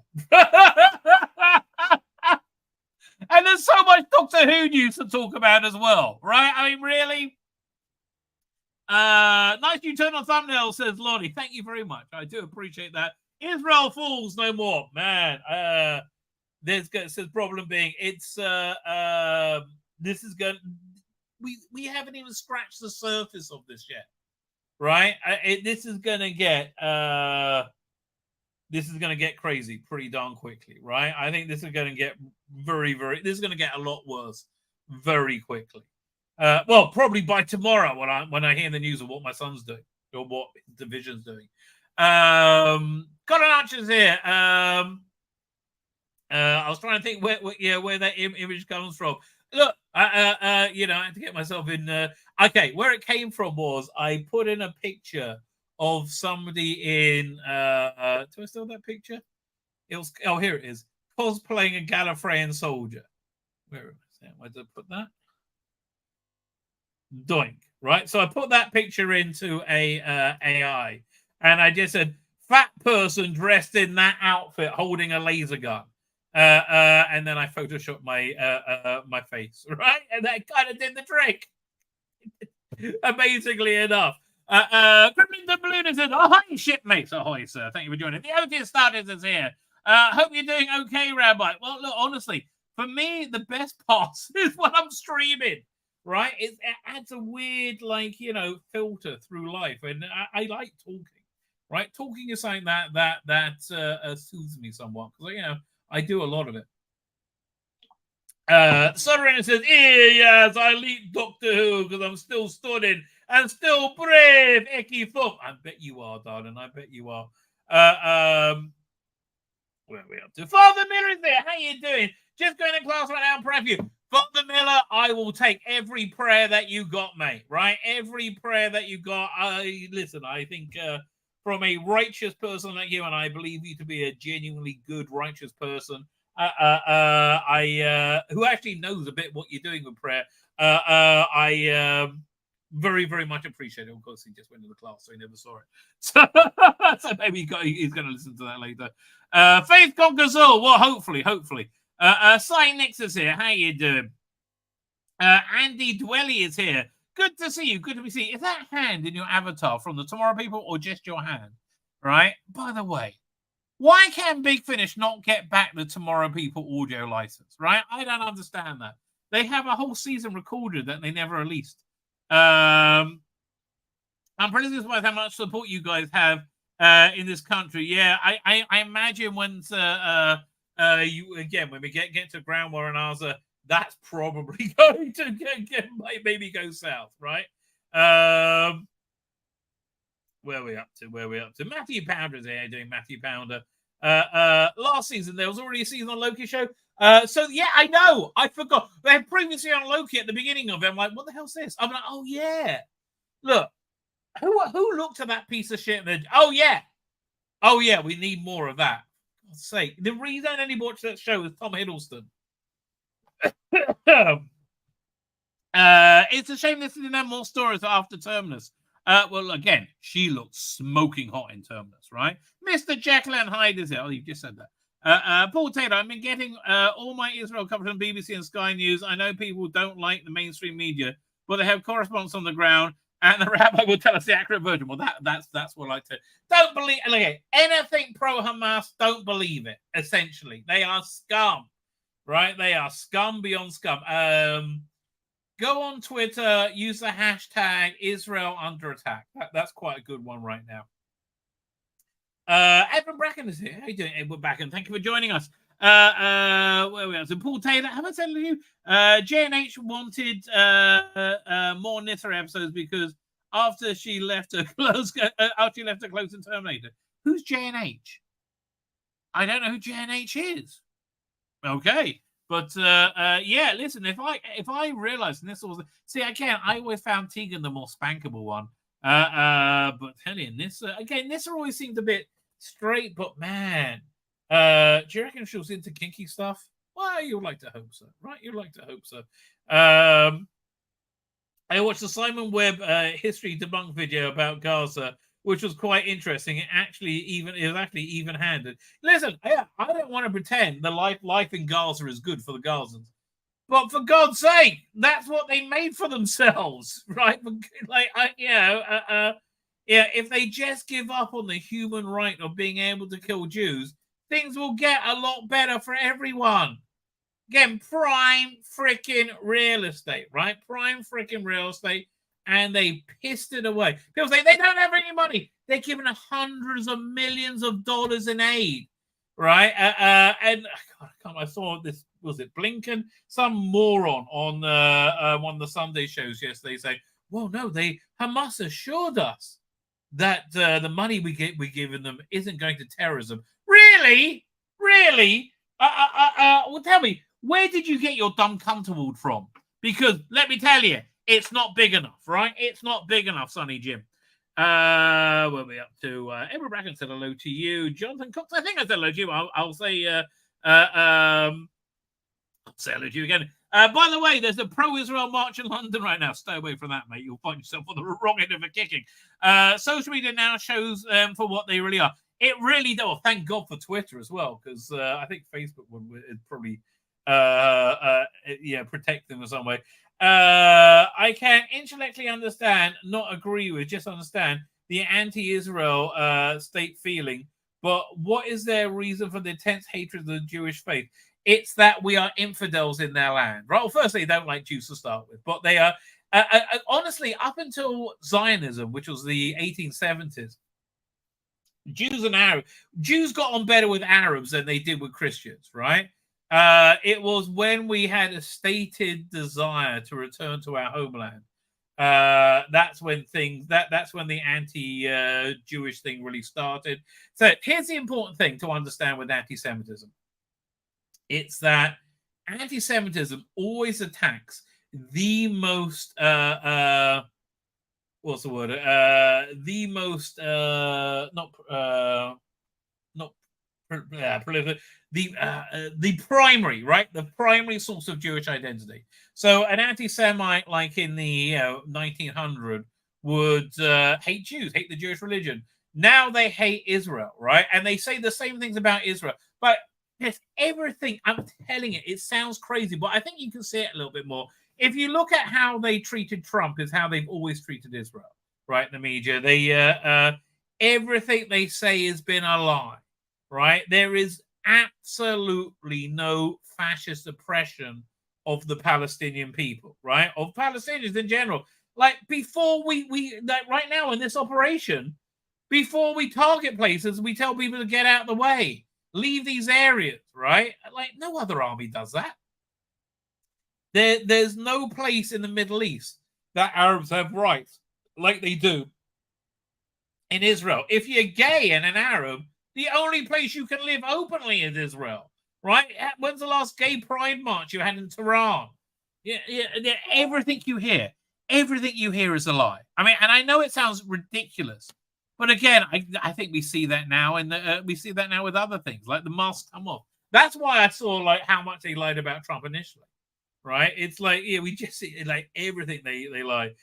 And there's so much Doctor Who news to talk about as well, right? I mean, really? Nice new turn on thumbnail, says Lonnie. Thank you very much. I do appreciate that. Israel falls no more, man. There's the problem being it's this is going. We haven't even scratched the surface of this yet, right? This is gonna get crazy pretty darn quickly, right? I think this is going to get this is going to get a lot worse very quickly. Well, probably by tomorrow when I hear the news of what my son's doing or what his division's doing. Got an Archer's here. I was trying to think where that image comes from. Look, I had to get myself in. Okay, where it came from was I put in a picture of somebody in. Do I still have that picture? It was. Oh, here it is. Cosplaying a Gallifreyan soldier. Where did I put that? Doink. Right. So I put that picture into a AI, and I just said, "Fat person dressed in that outfit, holding a laser gun." And then I photoshopped my face, right? And that kind of did the trick. Amazingly enough. Gremlin the Balloon said, "Ahoy, shipmates." Ahoy, sir. Thank you for joining. The OT starters is here. Hope you're doing okay, Rabbi. Well, look, honestly, for me, the best part is when I'm streaming, right? It adds a weird, filter through life. And I like talking, right? Talking is something that soothes me somewhat. Because, I do a lot of it. Sovereign says, yes, I lead Doctor Who because I'm still studying and still brave. Icky thump. I bet you are, darling. I bet you are. Where are we up to? Father Miller is there. How you doing? Just going to class right now. I'm proud of you. Father Miller, I will take every prayer that you got, mate. Right? Every prayer that you got. Listen, I think from a righteous person like you, and I believe you to be a genuinely good, righteous person, who actually knows a bit what you're doing with prayer. I very, very much appreciate it. Of course, he just went to the class, so he never saw it. So maybe he's going to listen to that later. Faith conquers all. Well, hopefully. Cy Nix is here. How you doing? Andy Dwelly is here. Good to see you. Good to see you. Is that hand in your avatar from the Tomorrow People or just your hand? Right? By the way, why can Big Finish not get back the Tomorrow People audio license? Right? I don't understand that. They have a whole season recorded that they never released. I'm pretty surprised how much support you guys have in this country. Yeah, I imagine once when we get to Ground War and Arza, that's probably going to maybe go south, right? Where are we up to? Matthew Pounder is here doing Matthew Pounder. Last season there was already a season on Loki show. So yeah, I know. I forgot. They had previously on Loki at the beginning of it. I'm like, what the hell's this? I'm like, oh yeah. Look, who looked at that piece of shit and then, oh yeah, we need more of that. For God's sake. The reason I only watched that show is Tom Hiddleston. It's a shame this didn't have more stories after Terminus. Well, again, she looks smoking hot in Terminus, right? Mr. Jacqueline Hyde is here. Oh, you just said that. Paul Taylor, I've been getting all my Israel coverage on BBC and Sky News. I know people don't like the mainstream media, but they have correspondents on the ground, and the rabbi will tell us the accurate version. Well, that's what I like to. Don't believe anything pro Hamas. Don't believe it. Essentially, they are scum, right? They are scum beyond scum. Go on Twitter, use the hashtag Israel under attack. That's quite a good one right now. Edwin Bracken is here. How are you doing, Edward Bracken? Thank you for joining us. Where we are? So Paul Taylor, have I said to you? J&H wanted more Nither episodes because after she left her close, after she left her close in Terminator. Who's J&H? I don't know who J&H is. Okay, but yeah, listen. If I realized this was again, I always found Tegan the more spankable one. But tell you, Nissa always seemed a bit straight, but man, do you reckon she was into kinky stuff? Well, you'd like to hope so, right? You'd like to hope so. I watched the Simon Webb history debunk video about Gaza, which was quite interesting. It was actually even-handed. Listen, I don't want to pretend the life in Gaza is good for the Gazans. But for God's sake, that's what they made for themselves, right? If they just give up on the human right of being able to kill Jews, things will get a lot better for everyone. Again, prime freaking real estate, right? Prime freaking real estate, and they pissed it away. People say they don't have any money. They're giving hundreds of millions of dollars in aid, right? And I saw this. Was it Blinken? Some moron on one of the Sunday shows yesterday say, "Well, no, Hamas assured us that the money we're giving them isn't going to terrorism." Really? Well, tell me, where did you get your dumb cunt award from? Because let me tell you, it's not big enough, right? It's not big enough, Sonny Jim. Where are we up to? Edward Bracken said hello to you. Jonathan Cox, I think I said hello to you. I'll say say hello to you again. By the way, there's a pro-Israel march in London right now. Stay away from that, mate. You'll find yourself on the wrong end of a kicking. Social media now shows for what they really are. It really does. Well, thank God for Twitter as well, because I think Facebook would probably protect them in some way. I can intellectually understand, not agree with, just understand the anti-Israel state feeling. But what is their reason for the intense hatred of the Jewish faith? It's that we are infidels in their land. Right? Well, firstly, they don't like Jews to start with, but they are honestly, up until Zionism, which was the 1870s, Jews got on better with Arabs than they did with Christians, right? It was when we had a stated desire to return to our homeland. That's when that's when the anti-Jewish thing really started. So here's the important thing to understand with anti-Semitism. It's that anti-Semitism always attacks the most what's the word? The most the primary, right? The primary source of Jewish identity. So an anti-Semite like in the 1900 would hate Jews, hate the Jewish religion. Now they hate Israel, right? And they say the same things about Israel. But it's everything. I'm telling you, it sounds crazy, but I think you can see it a little bit more. If you look at how they treated Trump, is how they've always treated Israel, right? The media, they everything they say has been a lie, right? There is absolutely no fascist oppression of the Palestinian people, right? Of Palestinians in general. Like before we like right now in this operation, before we target places, we tell people to get out of the way. Leave these areas, right? Like no other army does that. There's no place in the Middle East that Arabs have rights like they do in Israel. If you're gay and an Arab, the only place you can live openly is Israel, right? When's the last gay pride march you had in Tehran? Yeah, everything you hear is a lie. I mean, and I know it sounds ridiculous. But again, I think we see that now, and we see that now with other things, like the mask come off. That's why I saw like how much they lied about Trump initially, right? It's like we just see like everything they lie.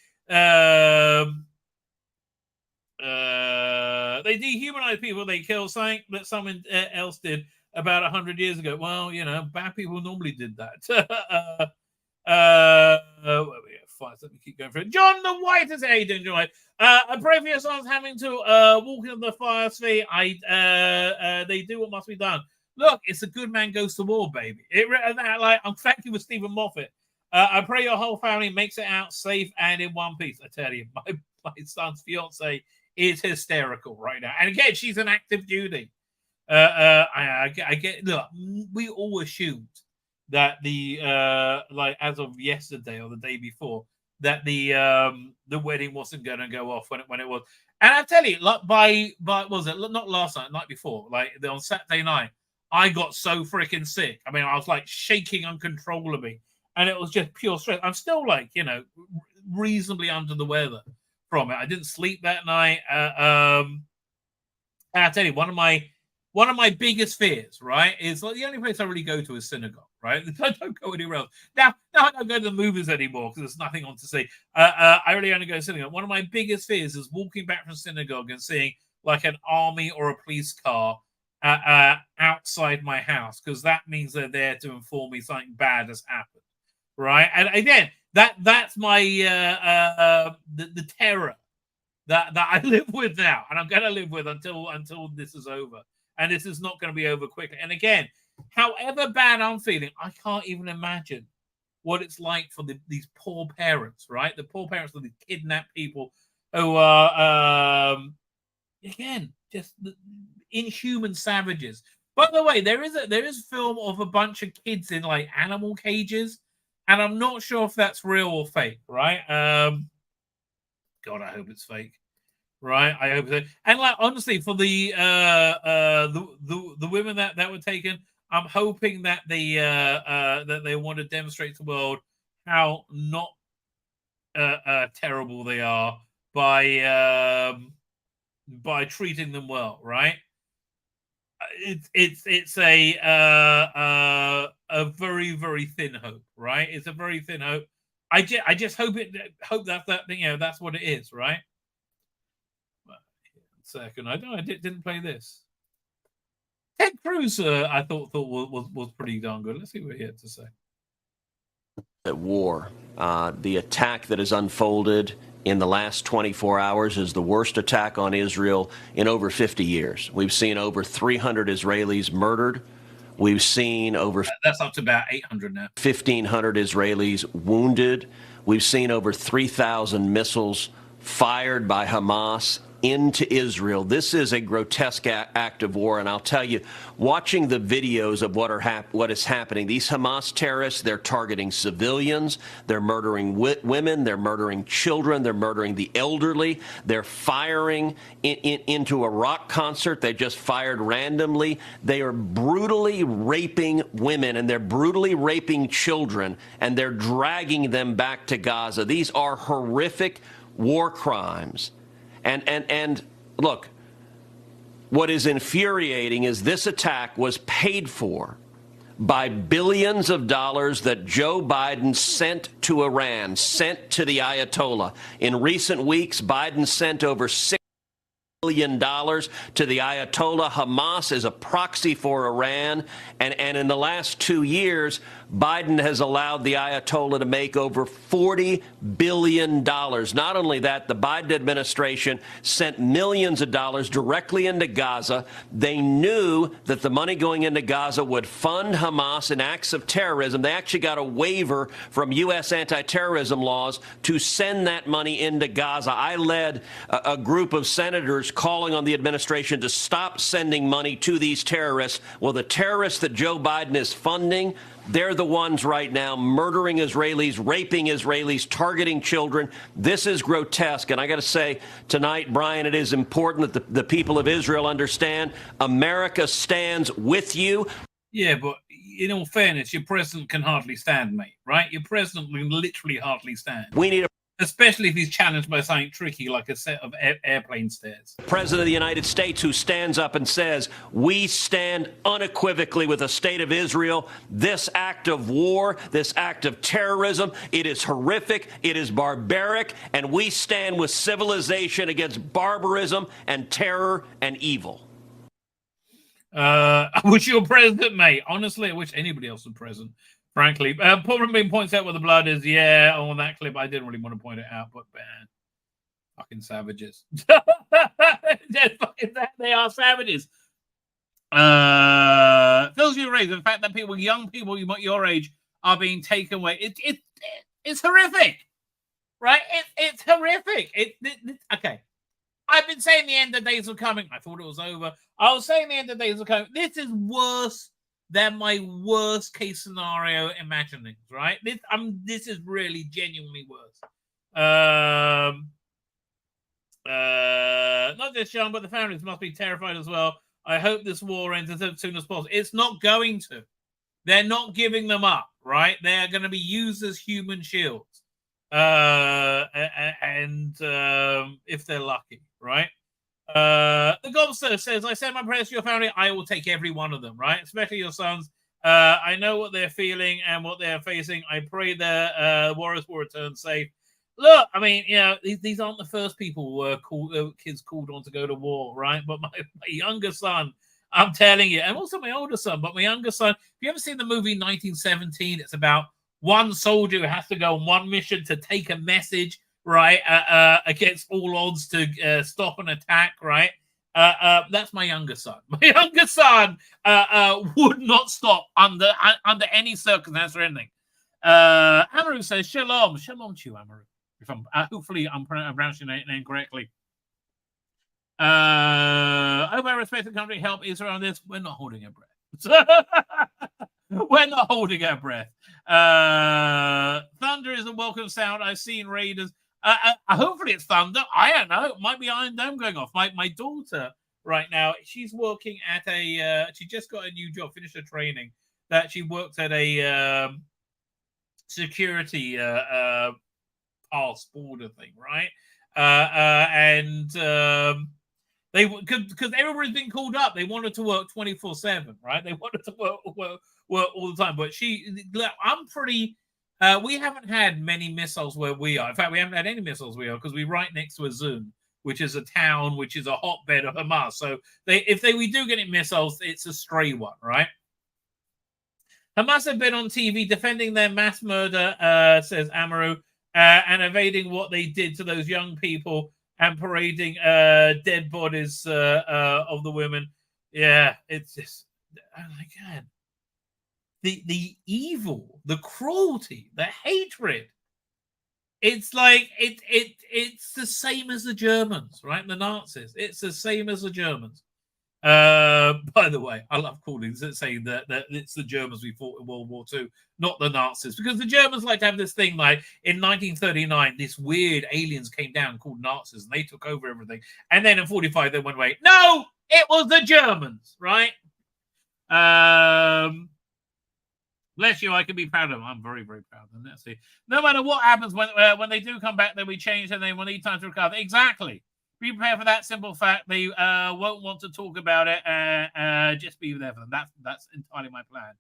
They dehumanize people. They kill something that someone else did. about 100 years ago. Well, you know, bad people normally did that. Let me keep going through it. John the White is Aiden John. I pray for your sons having to walk into the fire sphere. They do what must be done. Look, it's a good man goes to war, baby. I'm thank you with Stephen Moffat. I pray your whole family makes it out safe and in one piece. I tell you, my son's fiance is hysterical right now. And again, she's an active duty. I get. Look, we all assumed that as of yesterday or the day before, that the wedding wasn't going to go off when it was. And I tell you, by was it not last night before, like on Saturday night, I got so freaking sick. I mean, I was like shaking uncontrollably, and it was just pure stress. I'm still like, you know, reasonably under the weather from it. I didn't sleep that night. I tell you, one of my biggest fears, right, is like the only place I really go to is synagogue, right? I don't go anywhere else. Now I don't go to the movies anymore because there's nothing on to see. I really only go to synagogue. One of my biggest fears is walking back from synagogue and seeing like an army or a police car outside my house, because that means they're there to inform me something bad has happened, right? And again, that's my the terror that I live with now, and I'm going to live with until this is over. And this is not going to be over quickly. And again, however bad I'm feeling, I can't even imagine what it's like for these poor parents, right? The poor parents of the kidnapped people who are, again, just inhuman savages. By the way, there is a film of a bunch of kids in like animal cages, and I'm not sure if that's real or fake, right? God, I hope it's fake. Right, I hope so. And like honestly, for the women that were taken, I'm hoping that they want to demonstrate to the world how not terrible they are by treating them well. Right? It's a very, very thin hope. Right? It's a very thin hope. I just hope that's what it is. Right? Second, I didn't play this. Ted Cruz, I thought was pretty darn good. Let's see what he had to say. At war, the attack that has unfolded in the last 24 hours is the worst attack on Israel in over 50 years. We've seen over 300 Israelis murdered. We've seen over that's up to about 800 now. 1,500 Israelis wounded. We've seen over 3,000 missiles fired by Hamas into Israel. This is a grotesque act of war, and I'll tell you, watching the videos of what is happening, these Hamas terrorists, they're targeting civilians, they're murdering women, they're murdering children, they're murdering the elderly, they're firing into a rock concert they just fired randomly. They are brutally raping women, and they're brutally raping children, and they're dragging them back to Gaza. These are horrific war crimes. And look, what is infuriating is this attack was paid for by billions of dollars that Joe Biden sent to Iran, sent to the Ayatollah. In recent weeks, Biden sent over $6 billion to the Ayatollah. Hamas is a proxy for Iran. And in the last 2 years, Biden has allowed the Ayatollah to make over $40 billion. Not only that, the Biden administration sent millions of dollars directly into Gaza. They knew that the money going into Gaza would fund Hamas in acts of terrorism. They actually got a waiver from U.S. anti-terrorism laws to send that money into Gaza. I led a group of senators calling on the administration to stop sending money to these terrorists. Well, the terrorists that Joe Biden is funding, they're the ones right now murdering Israelis, raping Israelis, targeting children. This is grotesque. And I got to say tonight, Brian, it is important that the people of Israel understand America stands with you. Yeah, but in all fairness, your president can hardly stand, mate, right? Your president can literally hardly stand. We need a especially if he's challenged by something tricky like a set of airplane stairs. President of the United States who stands up and says, we stand unequivocally with the state of Israel. This act of war, this act of terrorism, it is horrific, it is barbaric, and we stand with civilization against barbarism and terror and evil. I wish you were president, mate. Honestly, I wish anybody else was president. Frankly, Paul Rabin points out where the blood is. Yeah, on that clip, I didn't really want to point it out, but man, fucking savages. They are savages. Fills you rage the fact that young people your age, are being taken away. It's horrific, right? It's horrific. Okay. I've been saying the end of days are coming. I thought it was over. I was saying the end of days are coming. This is worse than my worst case scenario imaginings, right? This is really genuinely worse. Not just young, but the families must be terrified as well. I hope this war ends as soon as possible. It's not going to. They're not giving them up, right? They're going to be used as human shields. If they're lucky, right? The Gobster says, I send my prayers to your family. I will take every one of them, right? Especially your sons. I know what they're feeling and what they're facing. I pray the warriors will return safe. Look, I mean, these aren't the first people who were kids called on to go to war, right? But my younger son, I'm telling you, and also my older son, but my younger son, if you ever seen the movie 1917, it's about one soldier who has to go on one mission to take a message, right, against all odds to stop an attack, right? That's my younger son. My younger son would not stop under any circumstance or anything. Amaru says, Shalom. Shalom to you, Amaru. If hopefully I'm pronouncing your name correctly. I hope I respect the country. Help Israel on this. We're not holding our breath. We're not holding our breath. Thunder is a welcome sound. I've seen Raiders. Hopefully it's thunder. I don't know. It might be Iron Dome going off. My daughter right now, she's working at she just got a new job, finished her training, that she worked at a security pass border thing, right? They because everybody's been called up. They wanted to work 24/7, right? They wanted to work all the time. But I'm pretty. We haven't had many missiles where we are. In fact, we haven't had any missiles where we are because we're right next to a Zun, which is a town, which is a hotbed of Hamas. So if we do get missiles, it's a stray one, right? Hamas have been on TV defending their mass murder, says Amaru, and evading what they did to those young people and parading dead bodies of the women. Yeah, it's just, again, the evil, the cruelty, the hatred. It's like it's the same as the Germans, right? The Nazis. It's the same as the Germans. By the way, I love saying that it's the Germans we fought in World War II, not the Nazis, because the Germans like to have this thing like in 1939, this weird aliens came down called Nazis and they took over everything. And then in 45, they went away. No, it was the Germans, right? Bless you, I can be proud of them. I'm very, very proud of them. Let's see. No matter what happens when they do come back, then we change and they will need time to recover. Exactly. Be prepared for that simple fact. They won't want to talk about it. Just be there for them. That's entirely my plan.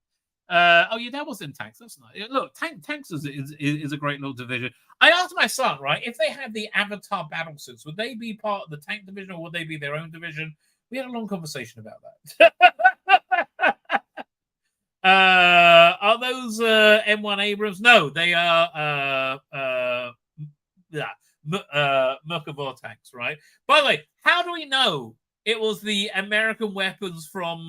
Oh, yeah, that was in tanks. That's nice. Look, tanks is a great little division. I asked my son, right, if they had the Avatar battle suits, would they be part of the tank division or would they be their own division? We had a long conversation about that. Are those M1 Abrams? No, they are Merkava tanks, right? By the way, how do we know it was the American weapons from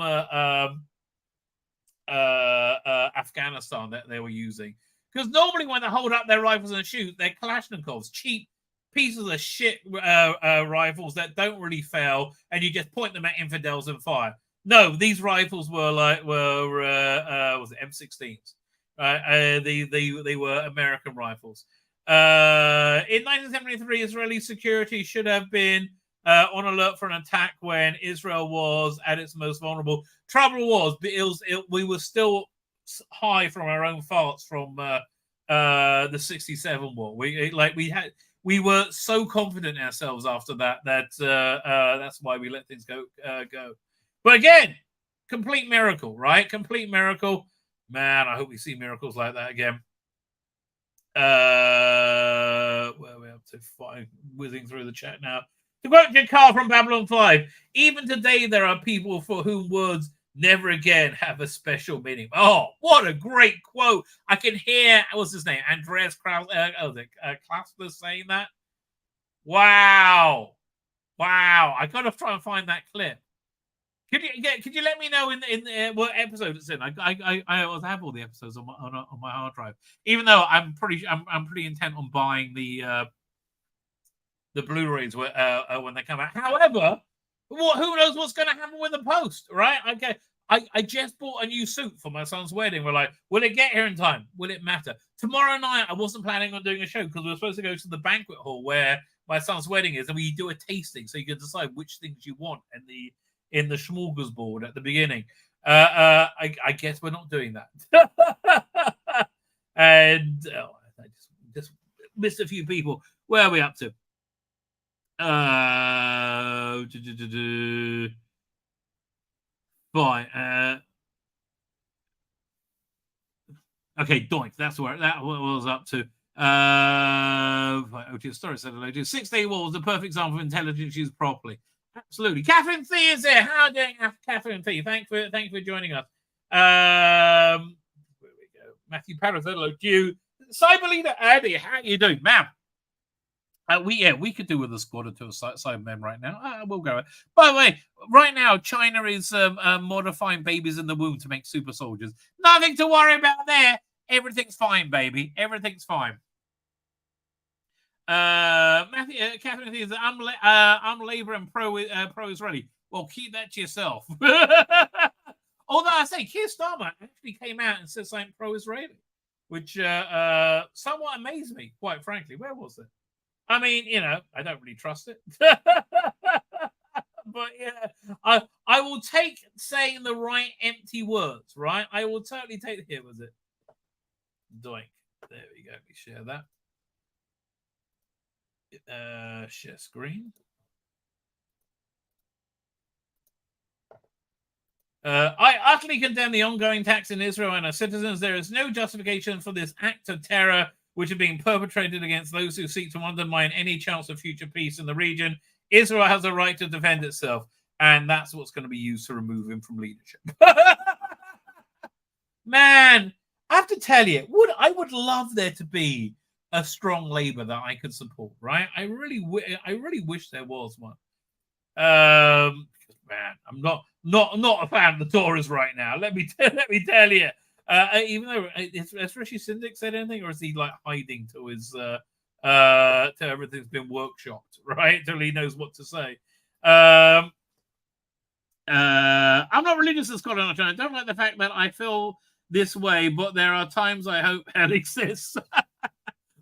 Afghanistan that they were using? Because normally when they hold up their rifles and shoot, they're Kalashnikovs, cheap pieces of shit rifles that don't really fail, and you just point them at infidels and fire. No, these rifles were was it M16s? They were American rifles. In 1973, Israeli security should have been on alert for an attack when Israel was at its most vulnerable. Trouble was, we were still high from our own farts from the 67 war. We were so confident in ourselves after that that's why we let things go. But again, complete miracle, right? Complete miracle. Man, I hope we see miracles like that again. Where are we up to? Whizzing through the chat now. To quote Jakar from Babylon 5, even today there are people for whom words never again have a special meaning. Oh, what a great quote. I can hear, what's his name? Andreas Klausler saying that. Wow. Wow. I got to try and find that clip. Could you let me know in what episode it's in? I have all the episodes on my hard drive. Even though I'm pretty intent on buying the Blu-rays when they come out. However, who knows what's going to happen with the post, right? Okay, I just bought a new suit for my son's wedding. We're like, will it get here in time? Will it matter? Tomorrow night, I wasn't planning on doing a show because we were supposed to go to the banquet hall where my son's wedding is, and we do a tasting so you can decide which things you want in the smorgasbord at the beginning. I guess we're not doing that. And I just missed a few people. Where are we up to? Fine. Okay, doink. That's where that was up to. Story said hello to 6 Day War was the perfect example of intelligence used properly. Absolutely. Catherine Thee is there. How are you doing, Catherine Thee? Thank you for joining us. Where we go? Matthew Parris, hello to you. Cyber Leader Addy, how are you doing, ma'am? We could do with a squad or two of Cybermen right now. We'll go. By the way, right now, China is modifying babies in the womb to make super soldiers. Nothing to worry about there. Everything's fine, baby. Everything's fine. Matthew, Catherine says, I'm Labour and pro-Israeli. Well, keep that to yourself. Although I say, Keir Starmer actually came out and said something pro-Israeli, which somewhat amazed me, quite frankly. Where was it? I mean, I don't really trust it. But yeah, I will take saying the right empty words, right? I will totally take, here was it. Doink. There we go. We share that. Share screen. I utterly condemn the ongoing attacks in Israel and our citizens. There is no justification for this act of terror which are being perpetrated against those who seek to undermine any chance of future peace in the region. Israel has a right to defend itself, and that's what's going to be used to remove him from leadership. Man, I have to tell you, I would love there to be a strong Labour that I could support, right? I really wish there was one. Man, I'm not a fan of the Tories right now. Let me tell you. Even though has Rishi Sunak said anything, or is he like hiding till his till everything's been workshopped, right? Till he knows what to say. I'm not religious as Scotland. I don't like the fact that I feel this way, but there are times I hope hell exists.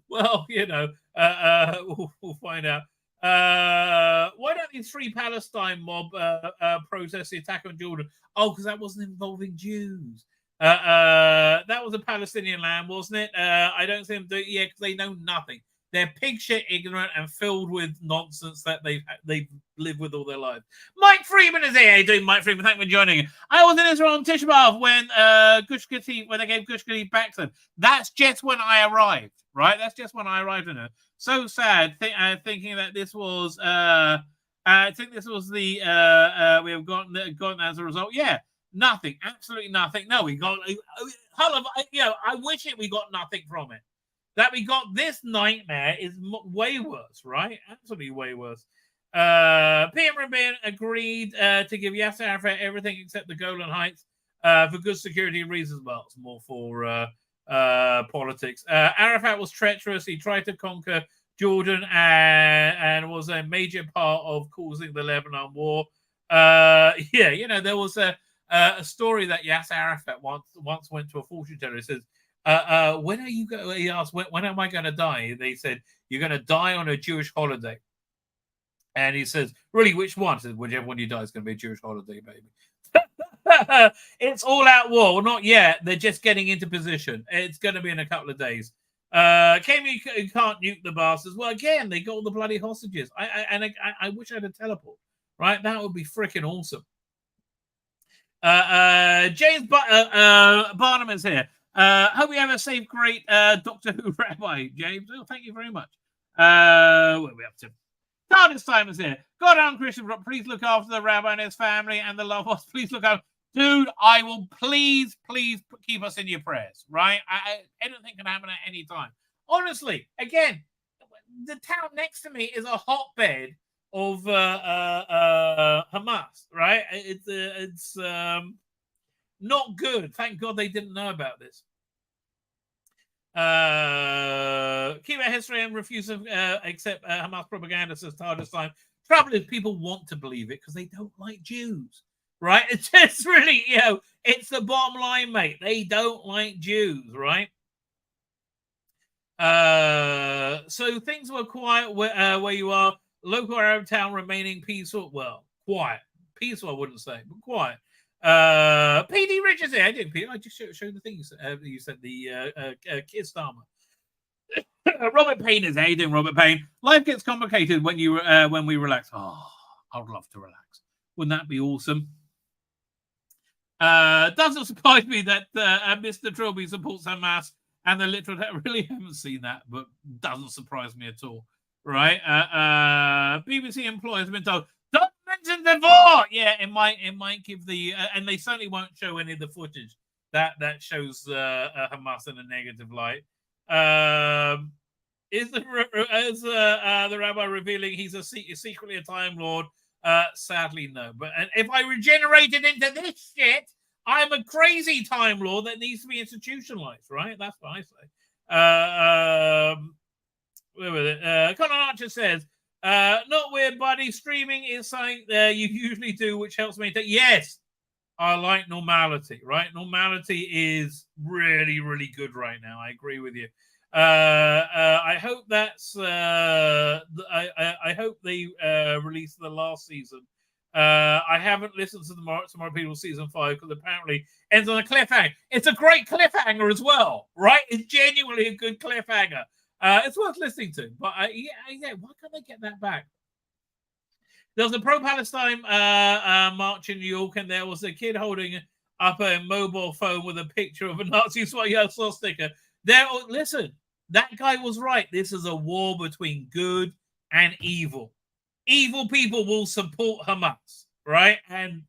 Well, we'll find out. Why don't these Free Palestine mob protest the attack on Jordan? Oh, because that wasn't involving Jews. That was a Palestinian land, wasn't it? I don't see them do it yet because they know nothing. They're pig shit ignorant and filled with nonsense that they've lived with all their lives. Mike Freeman is here. How you doing, Mike Freeman? Thank you for joining. I was in Israel on Tisha B'Av when they gave Gush Katif back to them. That's just when I arrived, right? That's just when I arrived in it. So sad thinking that this was I think this was the we have gotten as a result. Yeah. Nothing, absolutely nothing. No, we got. I wish we got nothing from it. That we got this nightmare is way worse, right? Absolutely way worse. PM Rabin agreed to give Yasser Arafat everything except the Golan Heights for good security reasons. Well, it's more for politics. Arafat was treacherous. He tried to conquer Jordan and was a major part of causing the Lebanon war. There was a story that Yasser Arafat once went to a fortune teller. He says, when are you going? He asked, when am I going to die? They said, you're going to die on a Jewish holiday. And he says, really, which one? He says, whichever one you die is going to be a Jewish holiday, baby. It's all out war. Well, not yet. They're just getting into position. It's going to be in a couple of days. You can't nuke the bastards. Well, again, they got all the bloody hostages. I wish I had a teleport. Right? That would be freaking awesome. James Barnum is here. Hope you have a safe, great Doctor Who Rabbi, James. Oh, thank you very much. What are we up to? TARDIS time is here. God on Christian, please look after the rabbi and his family and the love us. Please look after. Dude, I will please keep us in your prayers, right? Anything can happen at any time. Honestly, again, the town next to me is a hotbed of Hamas, right? It's not good. Thank God they didn't know about this. Keep our history and refuse to accept Hamas propaganda, says TARDIS time. Trouble is, people want to believe it because they don't like Jews, right? It's just really, it's the bottom line, mate. They don't like Jews, right? So things were quiet where you are. Local Arab town remaining peaceful. Well, quiet. Peaceful, I wouldn't say, but quiet. PD Richards here. I just showed the thing you said, the Keir Starmer. Robert Payne is aiding Robert Payne. Life gets complicated when we relax. Oh, I'd love to relax. Wouldn't that be awesome? Doesn't surprise me that Mr. Trilby supports Hamas and the literal. I really haven't seen that, but doesn't surprise me at all. Right? BBC employees have been told, don't mention the war. Yeah, it might give the and they certainly won't show any of the footage that shows Hamas in a negative light. Is the rabbi revealing he's secretly a Time Lord? Sadly, no. But if I regenerated into this shit, I'm a crazy Time Lord that needs to be institutionalized, right? That's what I say. Where was it? Conor Archer says, not weird, buddy. Streaming is something you usually do, which helps me. Yes, I like normality, right? Normality is really, really good right now. I agree with you. I hope that's. I hope they release the last season. I haven't listened to Tomorrow People season 5 because apparently ends on a cliffhanger. It's a great cliffhanger as well, right? It's genuinely a good cliffhanger. It's worth listening to, but yeah, why can't they get that back? There was a pro-Palestine march in New York, and there was a kid holding up a mobile phone with a picture of a Nazi swastika. Listen, that guy was right. This is a war between good and evil. Evil people will support Hamas, right? And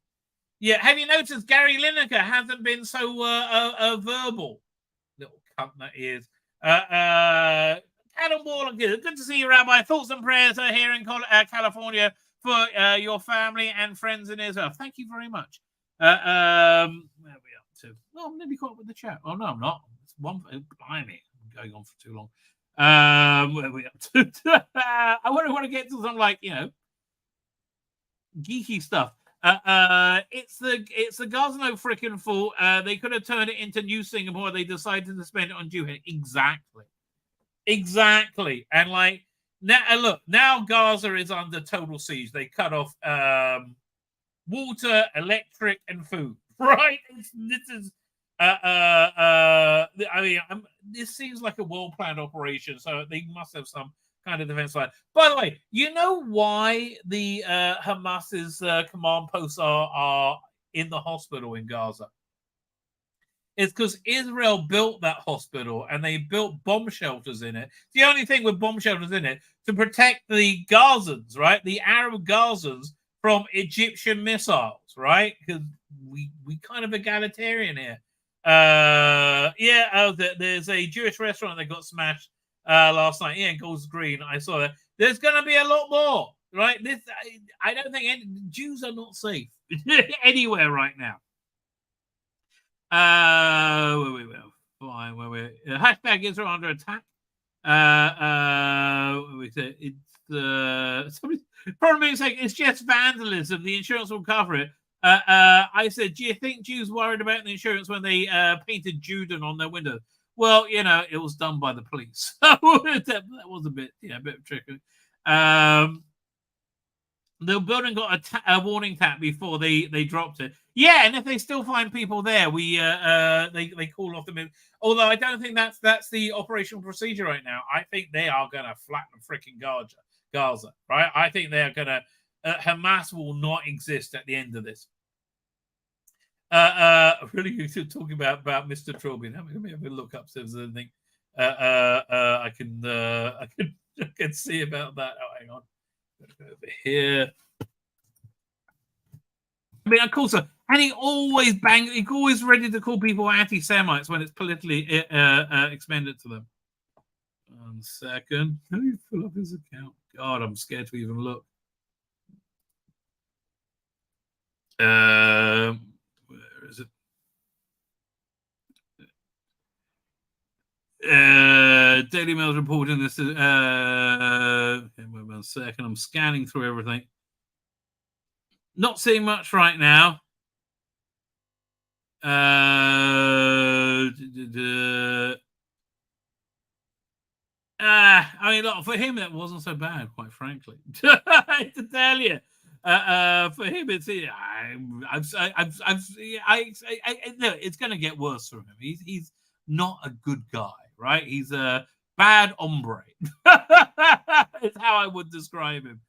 yeah, have you noticed Gary Lineker hasn't been so verbal? Little cunt that he is. Adam Warlock, good to see you, Rabbi. Thoughts and prayers are here in California for your family and friends in Israel. Thank you very much. Where are we up to? No, I'm nearly caught up with the chat. Oh, no, I'm not. It's one. Blimey, I'm going on for too long. Where are we up to? I want to get to some geeky stuff. It's the Gaza no freaking fault. They could have turned it into New Singapore. They decided to spend it on Jew. Exactly. And now Gaza is under total siege. They cut off water, electric, and food. Right? This seems like a well-planned operation. So they must have some kind of defense line. By the way, you know why the Hamas's command posts are in the hospital in Gaza? It's because Israel built that hospital and they built bomb shelters in it. The only thing with bomb shelters in it to protect the Gazans, right? The Arab Gazans from Egyptian missiles, right? Because we kind of egalitarian here. There's a Jewish restaurant that got smashed last night. Yeah, Gold's Green. I saw that. There's going to be a lot more, right? I don't think Jews are not safe anywhere right now. Hashtag Israel under attack. We say it's probably saying it's just vandalism. The insurance will cover it. I said, do you think Jews worried about the insurance when they painted Juden on their windows? Well, it was done by the police. So that was a bit tricky. The building got a warning tap before they dropped it. Yeah, and if they still find people there, they call off the. Although I don't think that's the operational procedure right now. I think they are going to flatten freaking Gaza, right? I think they are going to. Hamas will not exist at the end of this. Really, you're talking about Mr. Trilby. Let me have a look up. So there's anything I can see about that. Oh, hang on. Over here. I mean, of course, and he always ready to call people anti-Semites when it's politically expended to them. 1 second. Let me pull up his account. God, I'm scared to even look. Where is it? Daily Mail's reporting this. 1 second. I'm scanning through everything. Not seeing much right now. I mean, look, for him, that wasn't so bad, quite frankly. I have to tell you, for him, it's it's going to get worse for him. He's not a good guy, right? He's a bad hombre. It's how I would describe him.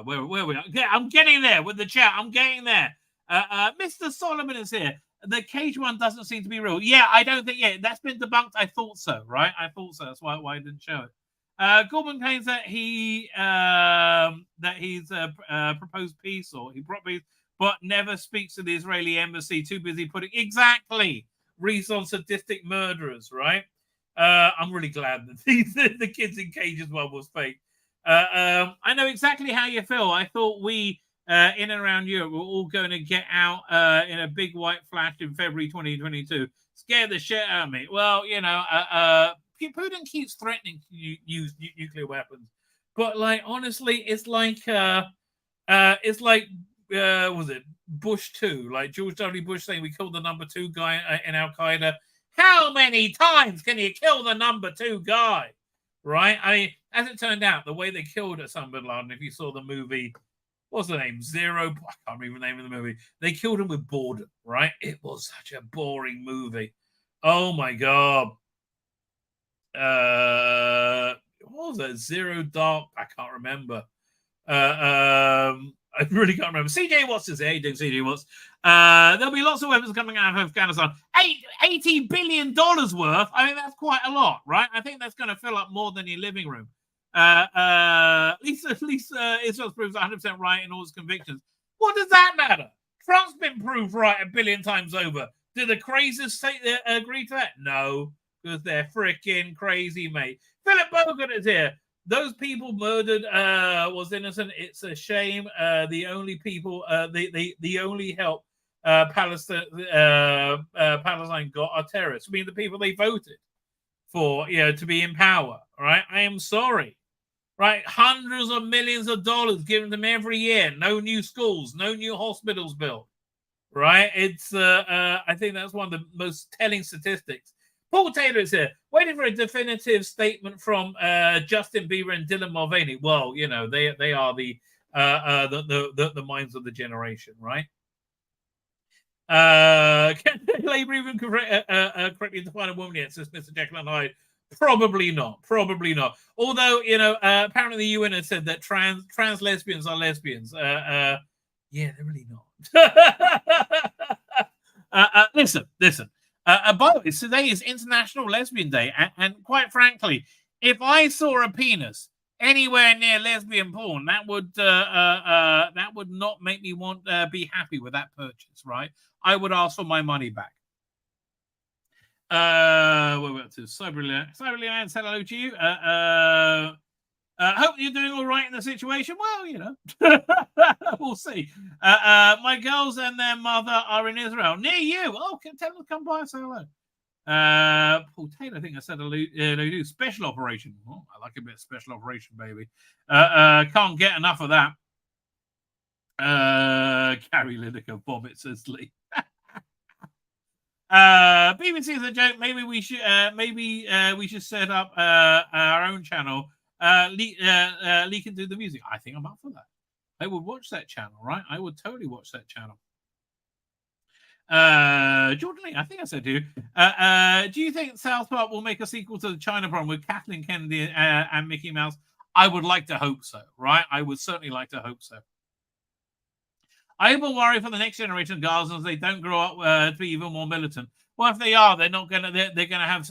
Where we are? Yeah, I'm getting there with the chat. I'm getting there. Mr. Solomon is here. The cage one doesn't seem to be real. Yeah, I don't think. Yeah, that's been debunked. I thought so, right? I thought so. That's why I didn't show it. Gorman claims that he's proposed peace, or he brought peace, but never speaks to the Israeli embassy. Too busy putting exactly Reese on sadistic murderers, right? I'm really glad that the kids in cages one was fake. I know exactly how you feel. I thought we in and around Europe were all going to get out in a big white flash in February 2022. Scared the shit out of me. Well, you know, Putin keeps threatening to use nuclear weapons, but like honestly, it's like was it Bush 2? Like George W. Bush saying we killed the number 2 guy in Al Qaeda. How many times can you kill the number 2 guy? Right? I mean, as it turned out, the way they killed Osama bin Laden, if you saw the movie, what's the name? Zero. I can't remember the name of the movie. They killed him with boredom, right? It was such a boring movie. Oh my God. What was that? Zero Dark? I can't remember. I really can't remember. CJ Watts is there. How you doing, CJ Watts? There'll be lots of weapons coming out of Afghanistan. $80 billion worth. I mean, that's quite a lot, right? I think that's going to fill up more than your living room. At least Israel's proved 100% right in all its convictions. What does that matter? Trump's been proved right 1 billion times over. Do the crazies agree to that? No, because they're freaking crazy, mate. Philip Bogart is here. Those people murdered was innocent. It's a shame. The only people, the only help Palestine got are terrorists. I mean, the people they voted for, to be in power. Right? I am sorry. Right? Hundreds of millions of dollars given them every year. No new schools. No new hospitals built. Right? It's. I think that's one of the most telling statistics. Paul Taylor is here, waiting for a definitive statement from Justin Bieber and Dylan Mulvaney. Well, you know, they are the minds of the generation, right? Can Labour even correctly define a woman yet, says Mr. Jekyll and Hyde? Probably not. Probably not. Although, you know, apparently the UN has said that trans lesbians are lesbians. Yeah, they're really not. Listen. By the way, today is International Lesbian Day, and quite frankly, if I saw a penis anywhere near lesbian porn, that would not make me want be happy with that purchase, right? I would ask for my money back. What about to Cyberland? Cyberland, said hello to you. Hope you're doing all right in the situation. Well, you know, we'll see. My girls and their mother are in Israel. Near you. Oh, tell them to come by and say hello. Paul Taylor, I think I said hello. Special operation. Oh, I like a bit of special operation, baby. Can't get enough of that. Gary Lineker vomits, says Lee. BBC is a joke. Maybe we should set up our own channel. Lee can do the music. I think I'm up for that. I would watch that channel, right? I would totally watch that channel. Jordan Lee, I think I said to you. Do you think South Park will make a sequel to the China Problem with Kathleen Kennedy and Mickey Mouse? I would like to hope so, right? I would certainly like to hope so. I even worry for the next generation of Gazans they don't grow up to be even more militant. Well, if they are, they're not gonna. They're gonna have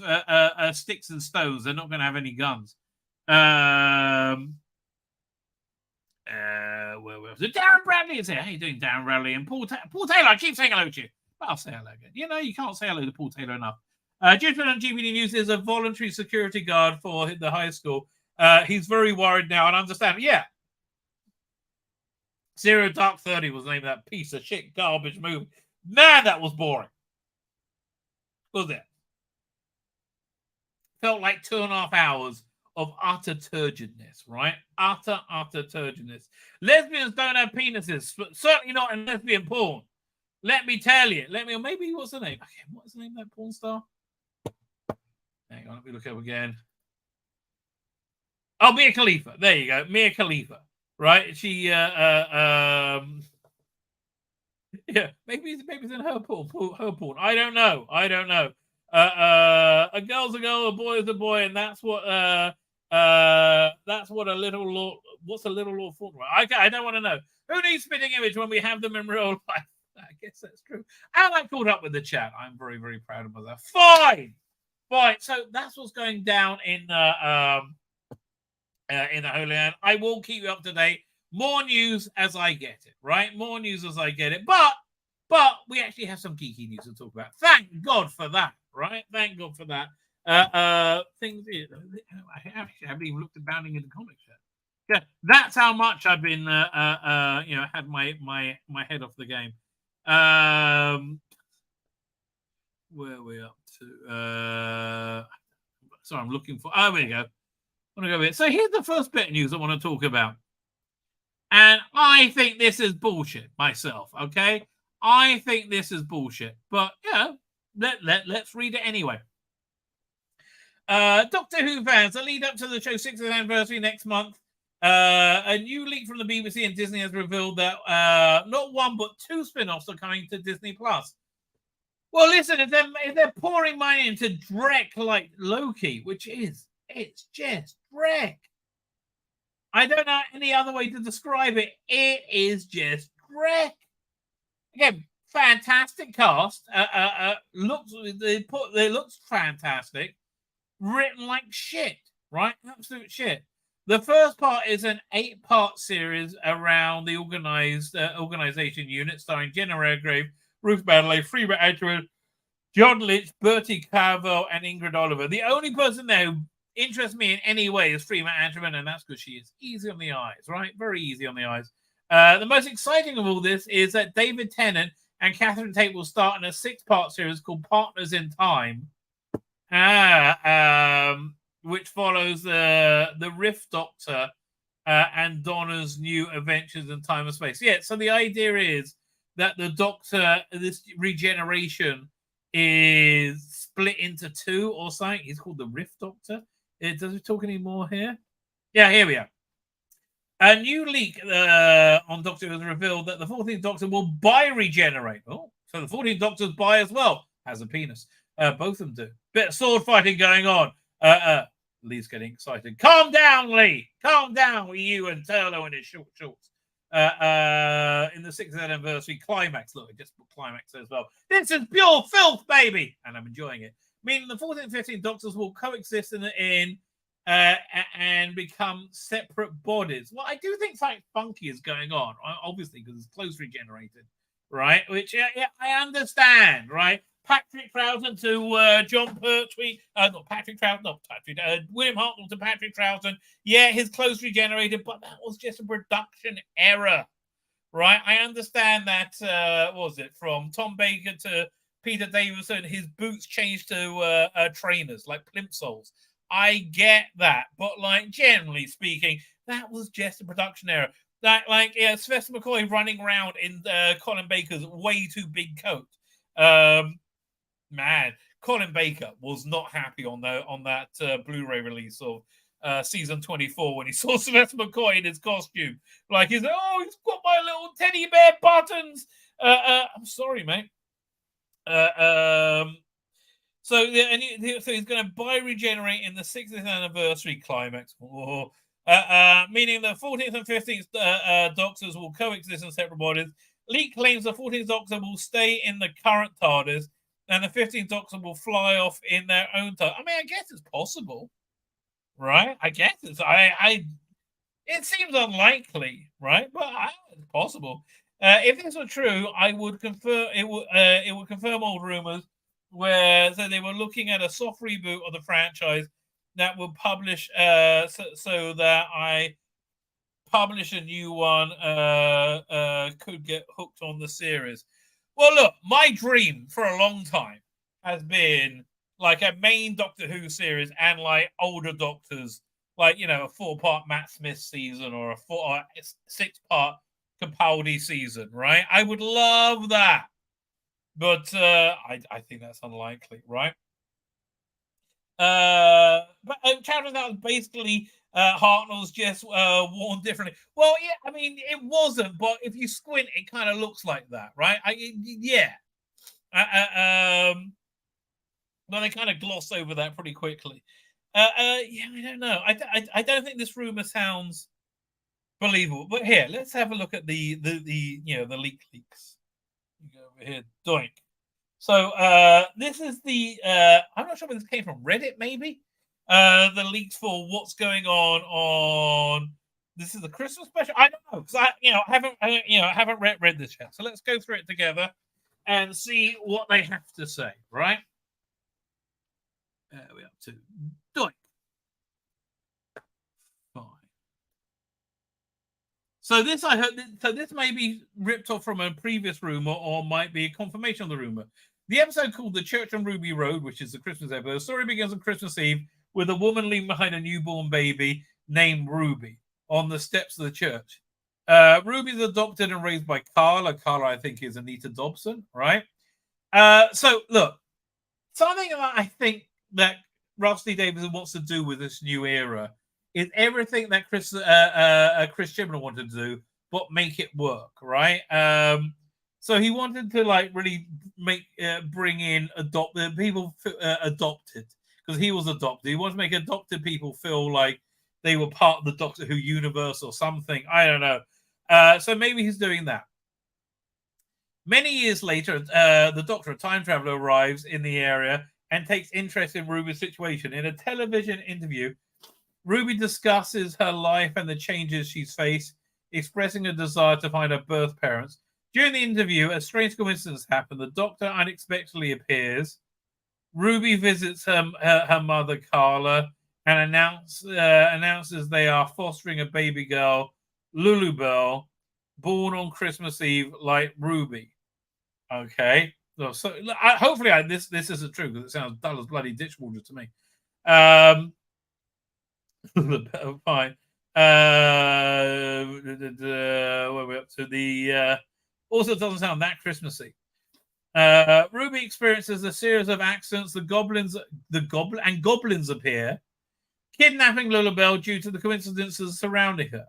sticks and stones. They're not gonna have any guns. where was it? Darren Bradley is here. How you doing, Darren Bradley? And Paul Taylor, I keep saying hello to you. But I'll say hello again. You know, you can't say hello to Paul Taylor enough. Gentleman on GBD News is a voluntary security guard for the high school. He's very worried now, and I understand. Yeah. Zero Dark 30 was the name of that piece of shit garbage movie. Man, that was boring. Was it? Felt like 2.5 hours of utter turgidness, right? Utter turgidness. Lesbians don't have penises, but certainly not in lesbian porn. Let me tell you. Maybe what's the name? Okay, what's the name of that porn star? Hang on, let me look up again. Oh, Mia Khalifa. There you go. Mia Khalifa. Right? She yeah, maybe it's in her porn. I don't know. A girl's a girl, a boy is a boy, and that's what a little Lord. What's a little Lord for? I don't want to know. Who needs spitting image when we have them in real life? I guess that's true. And I caught up with the chat. I'm very, very proud of myself. Fine. So that's what's going down in the Holy Land. I will keep you up to date. More news as I get it. Right? More news as I get it. But we actually have some geeky news to talk about. Thank God for that. Right? Thank God for that. Things. I actually haven't even looked at Bounding into Comics yet. Yeah, that's how much I've been, had my head off the game. Where are we up to? Sorry, I'm looking for. Oh, there you go. I want to go with it. So here's the first bit of news I want to talk about, and I think this is bullshit myself. Okay, I think this is bullshit, but let's read it anyway. Doctor Who fans, the lead up to the show's 60th anniversary next month. A new leak from the BBC and Disney has revealed that not one but 2 spin-offs are coming to Disney Plus. Well, listen, if they're pouring money into Drek like Loki, it's just Drek. I don't know any other way to describe it. It is just Drek. Again, fantastic cast. Looks fantastic. Written like shit, right? Absolute shit. The first part is an 8-part series around the organization unit starring Jenna Redgrave, Ruth Baddeley, Freema Edgeworth, John Lynch, Bertie Carvel, and Ingrid Oliver. The only person there who interests me in any way is Freema Edgeworth, and that's because she is easy on the eyes, right? Very easy on the eyes. The most exciting of all this is that David Tennant and Catherine Tate will start in a 6-part series called Partners in Time. Which follows the Rift Doctor and Donna's new adventures in time and space. Yeah, so the idea is that the Doctor, this regeneration, is split into 2 or something. He's called the Rift Doctor. Does he talk any more here? Yeah, here we are. A new leak on Doctor has revealed that the 14th Doctor will bi-regenerate. Oh, so the 14th Doctor's bi as well. Has a penis. Both of them do. Bit of sword fighting going on. Lee's getting excited. Calm down, Lee. Calm down with you and Turlo in his short shorts. In the 60th anniversary climax. Look, I just put climax as well. This is pure filth, baby. And I'm enjoying it. Meaning the 14th and 15th Doctors will coexist and become separate bodies. Well, I do think something funky is going on, obviously, because it's close regenerated, right? Which, I understand, right? Patrick Troughton to John Pertwee. William Hartnell to Patrick Troughton. Yeah, his close regenerated, but that was just a production error, right? I understand that, what was it, from Tom Baker to Peter Davison, his boots changed to trainers, like plimsolls. I get that, but, like, generally speaking, that was just a production error. Sylvester McCoy running around in Colin Baker's way too big coat. Man, Colin Baker was not happy on that Blu-ray release of season 24 when he saw Sylvester McCoy in his costume. Like, he's like, oh, he's got my little teddy bear buttons. I'm sorry, mate. So he's going to bi-regenerate in the 60th anniversary climax. Meaning the 14th and 15th Doctors will coexist in separate bodies. Leak claims the 14th Doctor will stay in the current TARDIS, and the 15th Doctor will fly off in their own TARDIS. I mean, I guess it's possible, right? I guess it's. It seems unlikely, right? But it's possible. If this were true, I would confirm it would confirm old rumors where so they were looking at a soft reboot of the franchise that would publish so that I publish a new one could get hooked on the series. Well, look, my dream for a long time has been like a main Doctor Who series and like older Doctors, like, you know, a 4-part Matt Smith season or a 6-part Capaldi season, right? I would love that. But I think that's unlikely, right? But turns out basically Hartnell's just worn differently. Well, yeah, I mean, it wasn't, but if you squint, it kind of looks like that, right? Yeah. Well, they kind of gloss over that pretty quickly. Yeah, I don't know. I don't think this rumor sounds believable. But here, let's have a look at the you know, the leaks. You go over here, doink. So this is the I'm not sure where this came from. Reddit, maybe. The leaks for what's going on. This is the Christmas special. I don't know because I haven't read this yet. So let's go through it together and see what they have to say. Right. We're up to doink. Fine. So this I heard. So this may be ripped off from a previous rumor, or might be a confirmation of the rumor. The episode called "The Church on Ruby Road," which is the Christmas episode, the story begins on Christmas Eve with a woman leaving behind a newborn baby named Ruby on the steps of the church. Ruby's adopted and raised by Carla. Carla, I think, is Anita Dobson, right? So look, something that I think that Rusty Davidson wants to do with this new era is everything that Chris Chibnall wanted to do, but make it work, right? So he wanted to like really bring in people adopted because he was adopted. He wanted to make adopted people feel like they were part of the Doctor Who universe or something. I don't know. So maybe he's doing that. Many years later, the Doctor, a time traveler, arrives in the area and takes interest in Ruby's situation. In a television interview, Ruby discusses her life and the changes she's faced, expressing a desire to find her birth parents. During the interview, a strange coincidence happens. The Doctor unexpectedly appears. Ruby visits her mother, Carla, and announces they are fostering a baby girl, Lulubelle, born on Christmas Eve like Ruby. Okay. So hopefully this isn't true because it sounds dull as bloody ditchwater to me. Fine. Where are we up to? The also doesn't sound that Christmassy. Ruby experiences a series of accidents. Goblins appear, kidnapping Lulubelle due to the coincidences surrounding her.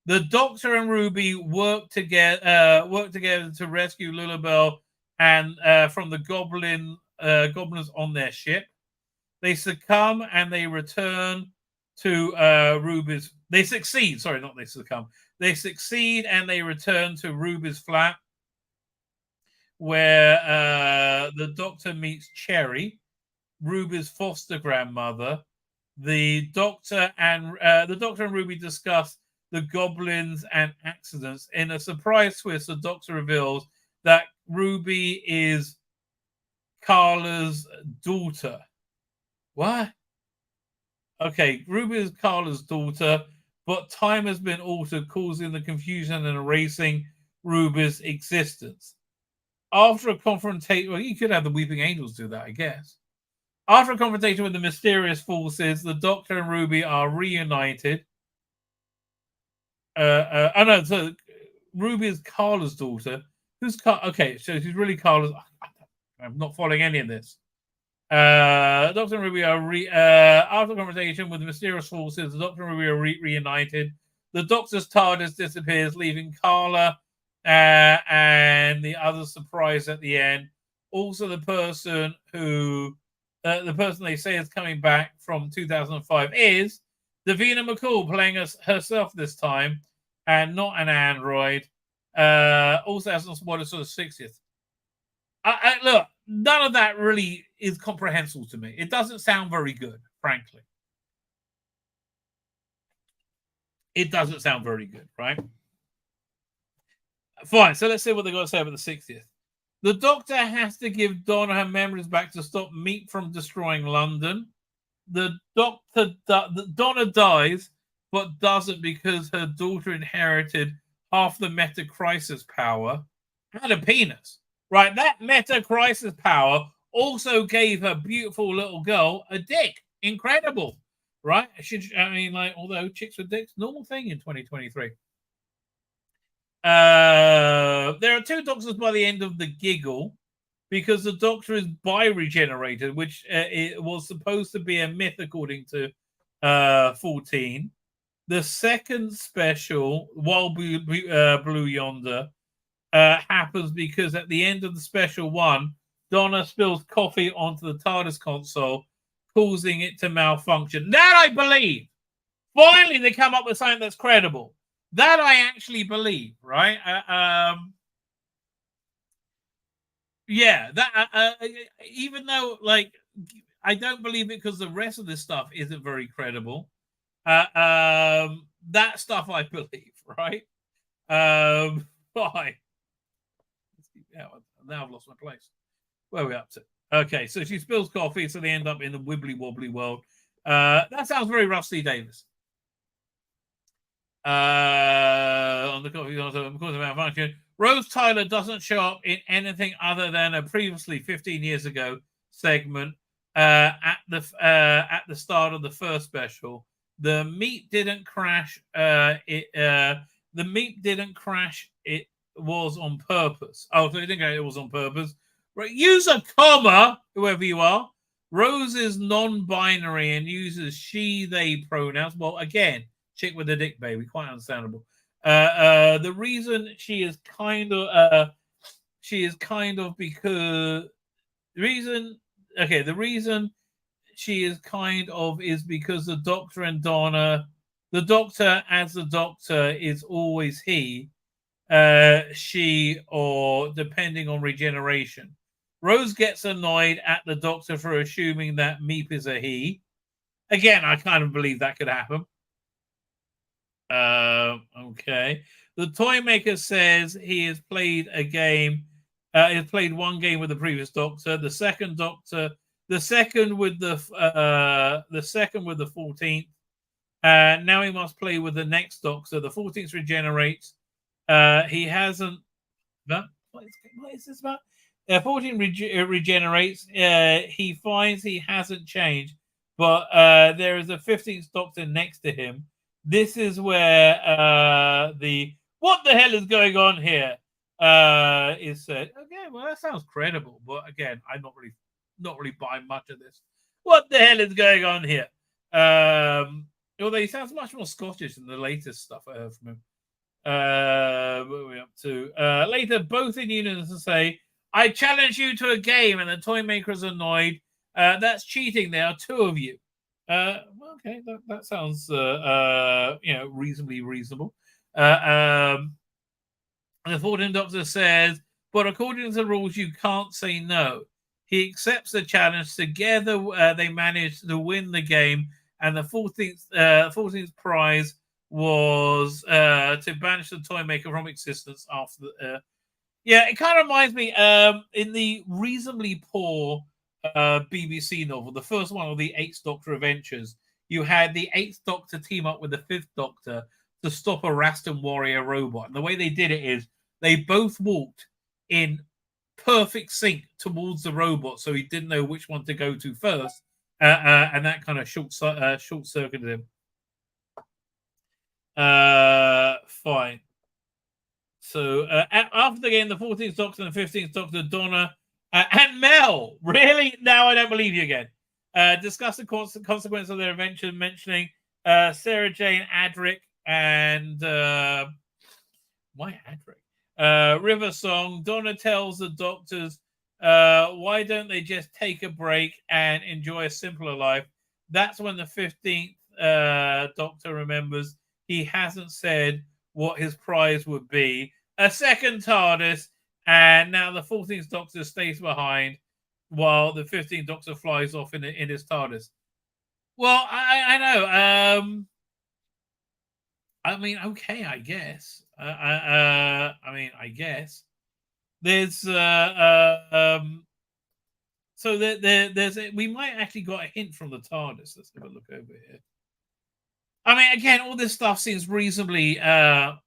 The Doctor and Ruby work together to rescue Lulubelle and from the goblins on their ship. They succumb and they return to Ruby's. They succeed. Sorry, not they succumb. They succeed and they return to Ruby's flat, where the Doctor meets Cherry, Ruby's foster grandmother. The Doctor and Ruby discuss the goblins and accidents. In a surprise twist, the Doctor reveals that Ruby is Carla's daughter. What? Okay, Ruby is Carla's daughter, but time has been altered, causing the confusion and erasing Ruby's existence. After a confrontation, well, you could have the Weeping Angels do that, I guess. After a confrontation with the mysterious forces, the Doctor and Ruby are reunited. So Ruby is Carla's daughter. Who's Carla? Okay, so she's really Carla's. I'm not following any of this. Doctor and Ruby are after a conversation with the mysterious forces, the Doctor and Ruby are reunited. The Doctor's TARDIS disappears, leaving Carla and the other surprise at the end. Also, the person they say is coming back from 2005 is Davina McCall, playing herself this time, and not an android. Also has on spoiler sort of 60th. Look, none of that really is comprehensible to me. It doesn't sound very good, frankly. It doesn't sound very good, right? Fine. So let's see what they've got to say about the 60th. The Doctor has to give Donna her memories back to stop Meep from destroying London. Donna dies, but doesn't because her daughter inherited half the meta crisis power and a penis. Right, that meta crisis power also gave her beautiful little girl a dick. Incredible, right? Although chicks with dicks, normal thing in 2023. There are two Doctors by the end of the giggle, because the Doctor is bi-regenerated, which it was supposed to be a myth according to 14. The second special, While Blue Yonder, happens because at the end of the special one, Donna spills coffee onto the TARDIS console, causing it to malfunction. That I believe. Finally, they come up with something that's credible. That I actually believe, right? Yeah, that even though, like, I don't believe it because the rest of this stuff isn't very credible. That stuff I believe, right? Why? Now I've lost my place. Where are we up to? Okay, so she spills coffee, so they end up in the wibbly wobbly world. That sounds very Rusty Davis. On the coffee, because of malfunction. Rose Tyler doesn't show up in anything other than a previously 15 years ago segment at the start of the first special. The meat didn't crash. The meat didn't crash. It was on purpose. Oh, so you think it was on purpose? Right. Use a comma, whoever you are. Rose is non-binary and uses she/they pronouns. Well, again, chick with a dick, baby. Quite understandable. The reason she is kind of because the reason she is kind of is because the Doctor and Donna, the Doctor as the Doctor is always he, she, or depending on regeneration. Rose gets annoyed at the Doctor for assuming that Meep is a he. Again, I kind of believe that could happen. Okay. The toy maker says he has played a game. He has played one game with the previous Doctor. The second Doctor, the second with the 14th. Now he must play with the next Doctor. The 14th regenerates. He hasn't. What is this about? 14 regenerates. He finds he hasn't changed, but there is a 15th Doctor next to him. This is where the what the hell is going on here is said. Okay, well that sounds credible, but again, I'm not really buying much of this. What the hell is going on here? Although he sounds much more Scottish than the latest stuff I heard from him. What are we up to? Later, both in unison say, "I challenge you to a game," and the toy maker is annoyed. That's cheating. There are two of you. Okay, that sounds reasonably reasonable. The 14th Doctor says, but according to the rules, you can't say no. He accepts the challenge. Together, they manage to win the game, and the 14th prize was to banish the toy maker from existence after the. Yeah, it kind of reminds me in the reasonably poor BBC novel, the first one of the 8th Doctor Adventures, you had the 8th Doctor team up with the 5th Doctor to stop a Rastan warrior robot. And the way they did it is they both walked in perfect sync towards the robot, so he didn't know which one to go to first, and that kind of short-circuited him. Fine. So after the game, the 14th Doctor and the 15th Doctor, Donna and Mel, really? Now I don't believe you again. Discuss the consequence of their invention, mentioning Sarah Jane Adric and why Adric? River Song. Donna tells the Doctors, why don't they just take a break and enjoy a simpler life? That's when the 15th Doctor remembers he hasn't said what his prize would be. A second TARDIS, and now the 14th Doctor stays behind while the 15th Doctor flies off in his TARDIS. Well, I know. mean, okay, I guess. I mean, I guess there's so there's we might actually got a hint from the TARDIS. Let's have a look over here. I mean, again, all this stuff seems reasonably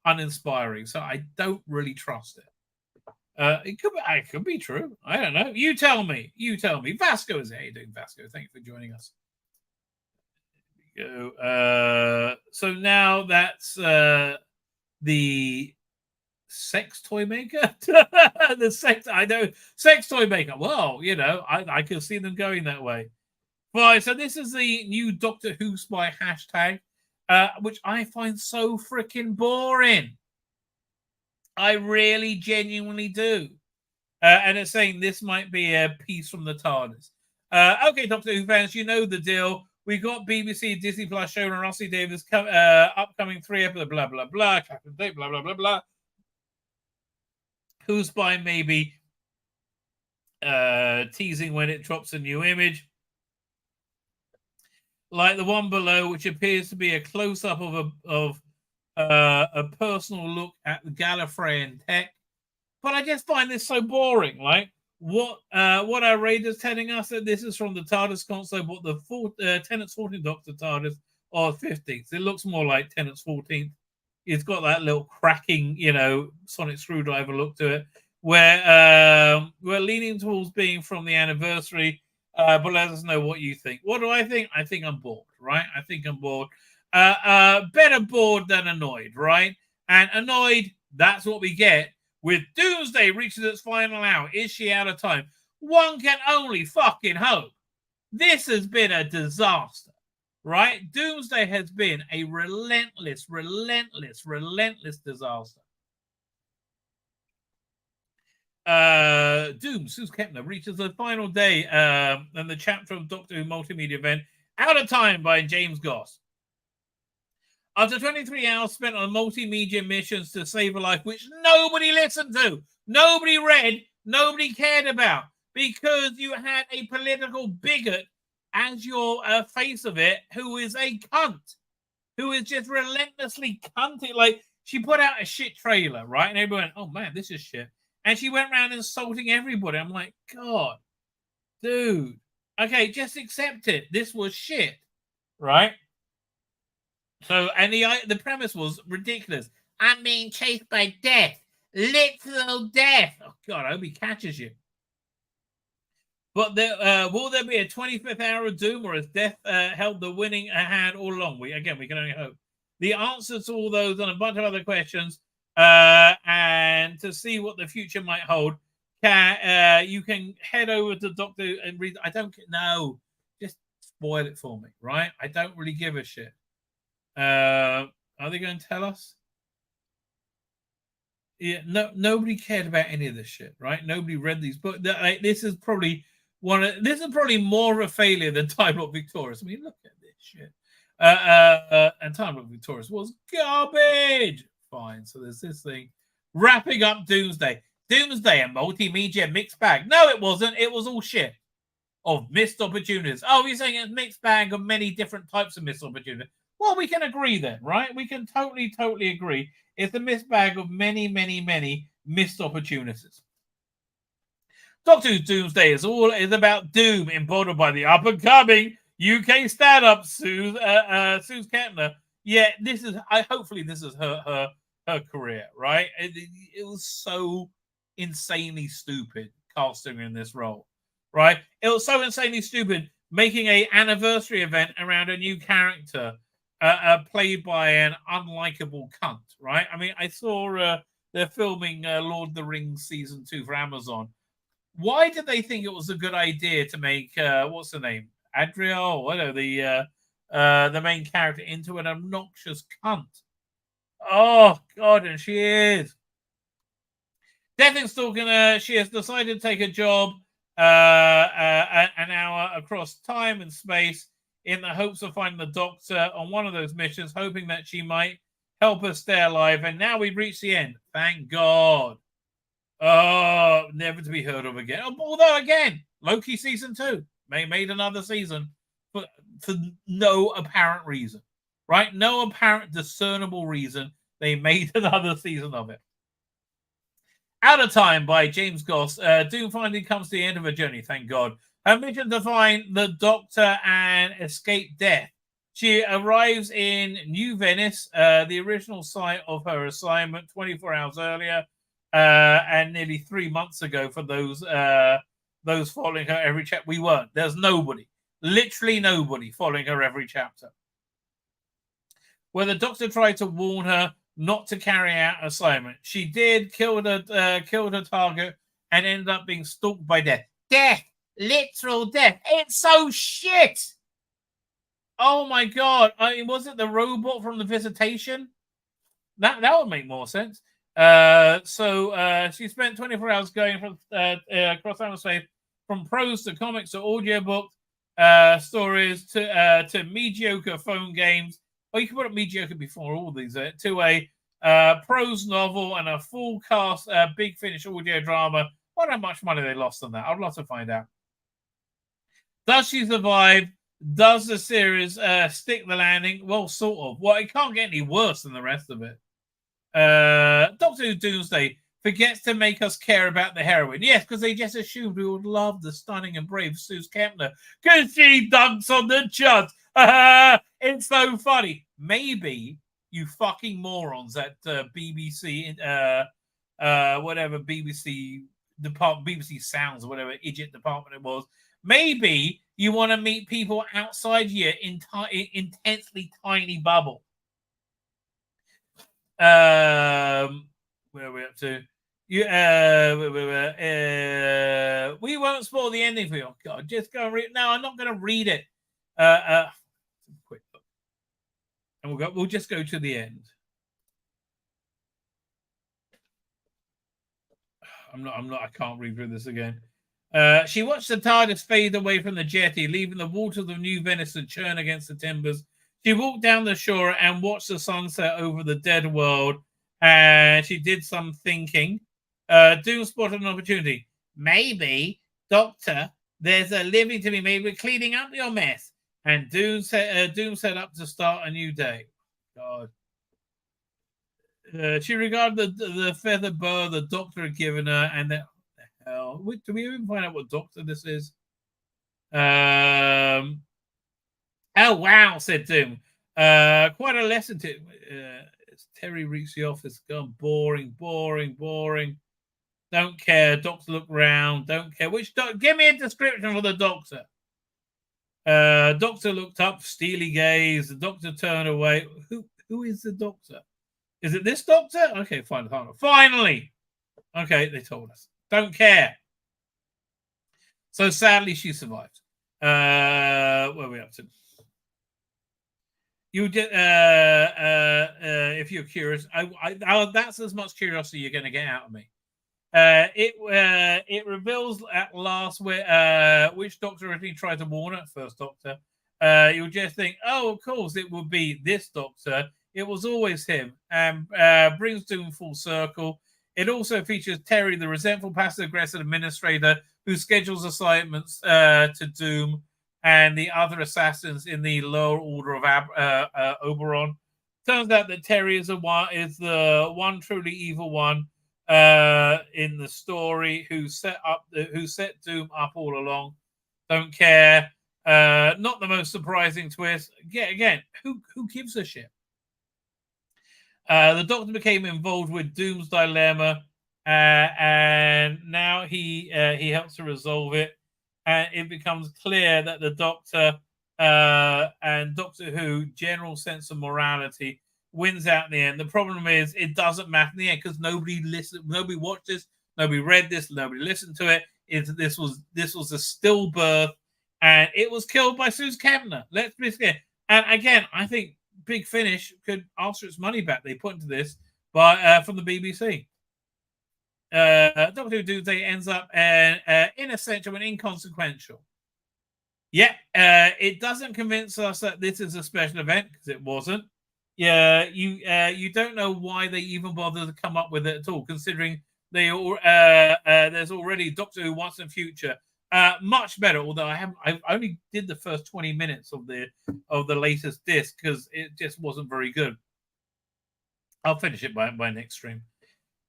uninspiring, so I don't really trust it. It could be true. I don't know. You tell me. You tell me. Vasco is here. How you doing, Vasco? Thank you for joining us. There we go. So now that's the sex toy maker. Sex toy maker. Well, you know, I can see them going that way. Right. So this is the new Doctor Who spy hashtag, which I find so freaking boring. I really genuinely do. And it's saying this might be a piece from the TARDIS. Okay, Doctor Who fans, you know the deal. We got BBC, Disney Plus showrunner Rossi Davis upcoming 3 episodes, blah, blah, blah, Captain Date, blah, blah, blah, blah. Who's by maybe teasing when it drops a new image. Like the one below, which appears to be a close-up of a personal look at the Gallifreyan tech. But I just find this so boring. Like, what our Raiders telling us that this is from the TARDIS console, but the Tennant's 14th Doctor TARDIS or 15th. It looks more like Tennant's 14th. It's got that little cracking, you know, sonic screwdriver look to it. Where we're leaning towards being from the anniversary, but let us know what you think. What do I think? I think I'm bored, right? I think I'm bored. Better bored than annoyed, right? And annoyed, that's what we get. With Doomsday reaches its final hour, is she out of time? One can only fucking hope. This has been a disaster, right? Doomsday has been a relentless disaster. Doom, Suze Kepner reaches the final day and the chapter of Doctor Who multimedia event, Out of Time by James Goss. After 23 hours spent on multimedia missions to save a life, which nobody listened to, nobody read, nobody cared about, because you had a political bigot as your face of it, who is a cunt, who is just relentlessly cunting. Like, she put out a shit trailer, right? And everyone went, oh man, this is shit. And she went around insulting everybody. I'm like, God, dude. Okay, just accept it. This was shit, right? So, and the premise was ridiculous. I'm being chased by death. Literal death. Oh, God, I hope he catches you. But will there be a 25th hour of Doom, or has death held the winning hand all along? We can only hope. The answers to all those and a bunch of other questions, and to see what the future might hold, you can head over to Doctor and read. I don't know. Just spoil it for me, right? I don't really give a shit. Are they going to tell us? Yeah, nobody cared about any of this shit, right? Nobody read these books. This is probably more of a failure than Time Lord Victorious. I mean, look at this shit. And Time Lord Victorious was garbage. Fine. So there's this thing. Wrapping up Doomsday. Doomsday, a multimedia mixed bag. No, it wasn't. It was all shit of missed opportunities. Oh, you're saying it's a mixed bag of many different types of missed opportunities. Well, we can agree then, right? We can totally agree. It's a mixed bag of many missed opportunities. Doctor Who's Doomsday is about Doom, embodied by the up-and-coming UK stand-up Suze Kepner. Yeah, hopefully this is her career, right? It was so insanely stupid casting her in this role, right? It was so insanely stupid making an anniversary event around a new character played by an unlikable cunt, right? I mean, I saw they're filming Lord of the Rings Season 2 for Amazon. Why did they think it was a good idea to make, what's her name? Adria, or whatever, the main character into an obnoxious cunt? Oh, God, and she is. Deathstalking, she has decided to take a job an hour across time and space in the hopes of finding the Doctor on one of those missions, hoping that she might help us stay alive. And now we've reached the end. Thank God. Oh, never to be heard of again. Although, again, Loki Season 2 made another season for no apparent reason. right? No apparent discernible reason. They made another season of it. Out of Time by James Goss. Doom finally comes to the end of her journey, thank God. Her mission to find the Doctor and escape death. She arrives in New Venice, the original site of her assignment, 24 hours earlier, and nearly 3 months ago for those following her every chapter. We weren't. There's nobody, literally nobody following her every chapter. Where the Doctor tried to warn her not to carry out an assignment. She did, killed her target, and ended up being stalked by death. Death! Literal death. It's so shit! Oh my God. I mean, was it the robot from the Visitation? That would make more sense. So she spent 24 hours going from across space, from prose to comics to audiobook stories to mediocre phone games. Well, you can put up mediocre before all these. To a prose novel and a full cast Big Finish audio drama. I wonder how much money they lost on that. I'd love to find out. Does she survive? Does the series stick the landing? Well, sort of. Well, it can't get any worse than the rest of it. Doctor Who Doomsday forgets to make us care about the heroine. Yes, because they just assumed we would love the stunning and brave Suze Kempner because she dunks on the chuds. It's so funny. Maybe you fucking morons at BBC, whatever BBC department, BBC Sounds, or whatever idiot department it was. Maybe you want to meet people outside your intensely tiny bubble. Where are we up to? We won't spoil the ending for you. Oh, God, just go and read. No, I'm not going to read it. Quick look, and we'll just go to the end. I can't read through this again. She watched the TARDIS fade away from the jetty, leaving the waters of New Venice to churn against the timbers. She walked down the shore and watched the sunset over the dead world, and she did some thinking. Doom spotted an opportunity. Maybe, Doctor, there's a living to be made with cleaning up your mess. And Doom set up to start a new day. God. She regarded the feather boa the Doctor had given her, and that. Hell, do we even find out what Doctor this is? Oh wow, said Doom. Quite a lesson to Terry reached the office. Gone boring. Don't care. Doctor looked round. Don't care. Which doctor? Give me a description for the Doctor. Doctor looked up, steely gaze. The Doctor turned away. Who is the Doctor? Is it this Doctor? Okay, fine. Finally. Okay, they told us. Don't care. So sadly, she survived. Where are we up to? You did. If you're curious, that's as much curiosity you're going to get out of me. It reveals at last which Doctor originally tried to warn her. First Doctor. You'll just think, oh, of course, it would be this Doctor. It was always him, and brings Doom full circle. It also features Terry, the resentful, passive-aggressive administrator who schedules assignments to Doom and the other assassins in the lower order of Oberon. Turns out that Terry is the one truly evil one in the story who set Doom up all along. Don't care. Not the most surprising twist. Yeah, again, who gives a shit? The Doctor became involved with Doom's dilemma, and now he helps to resolve it. And it becomes clear that the Doctor and Doctor Who general sense of morality wins out in the end. The problem is it doesn't matter in the end because nobody listened, nobody watched this, nobody read this, nobody listened to it. This was a stillbirth, and it was killed by Suze Kempner. Let's be clear. And again, I think Big Finish could answer its money back they put into this from the BBC. Doctor Who Doomsday ends up inessential and inconsequential. Yeah, it doesn't convince us that this is a special event because it wasn't. Yeah, you don't know why they even bothered to come up with it at all, considering there's already Doctor Who Once and Future, Much better, although I only did the first 20 minutes of the latest disc because it just wasn't very good. I'll finish it by next stream.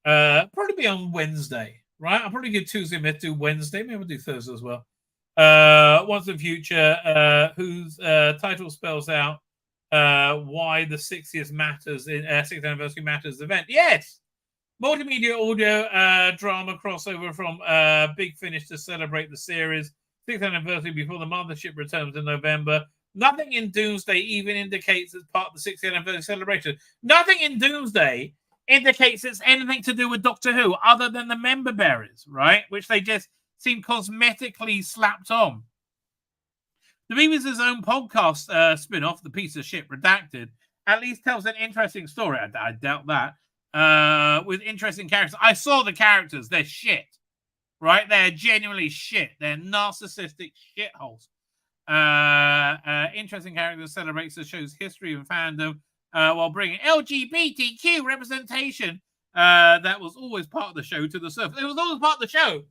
Probably be on Wednesday, right? I'll probably give Tuesday, maybe do Wednesday, maybe we'll do Thursday as well. Once in the future, whose title spells out why the 60th matters in 60th anniversary matters event. Yes, multimedia audio drama crossover from Big Finish to celebrate the series 6th anniversary before the mothership returns in November. Nothing in Doomsday even indicates it's part of the 60th anniversary celebration. Nothing in Doomsday indicates it's anything to do with Doctor Who other than the member berries, right? Which they just seem cosmetically slapped on. The BBC's own podcast spin-off, The Piece of Shit Redacted, at least tells an interesting story. I doubt that. With interesting characters. I saw the characters. They're shit. Right? They're genuinely shit. They're narcissistic shitholes. Interesting characters celebrates the show's history and fandom while bringing LGBTQ representation that was always part of the show to the surface. It was always part of the show.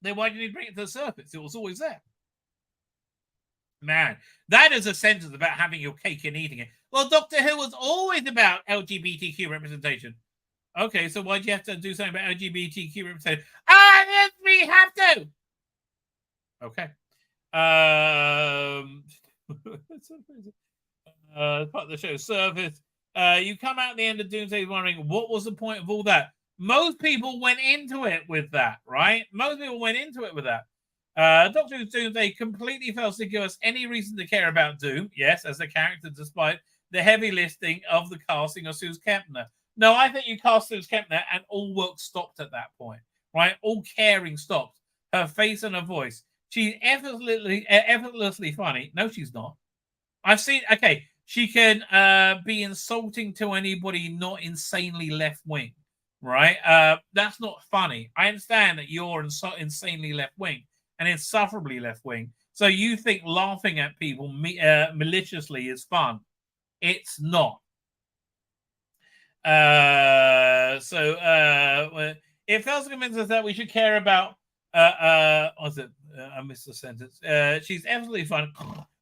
Then why did he bring it to the surface? It was always there. Man, that is a sentence about having your cake and eating it. Well, Doctor Who was always about LGBTQ representation. Okay, so why do you have to do something about LGBTQ representation? Yes, we have to. Okay. Part of the show service. You come out at the end of Doomsday wondering what was the point of all that. Most people went into it with that, right? Most people went into it with that. Doctor Who's Doomsday completely fails to give us any reason to care about Doom, yes, as a character, despite the heavy listing of the casting of Suze Kempner. No, I think you cast Suze Kempner and all work stopped at that point, right? All caring stopped. Her face and her voice. She's effortlessly funny. No, she's not. I've seen, okay, she can be insulting to anybody not insanely left-wing, right? That's not funny. I understand that you're insanely left-wing and insufferably left-wing. So you think laughing at people maliciously is fun. It's not. It fails to convince us that we should care about what's it? I missed the sentence. She's absolutely fun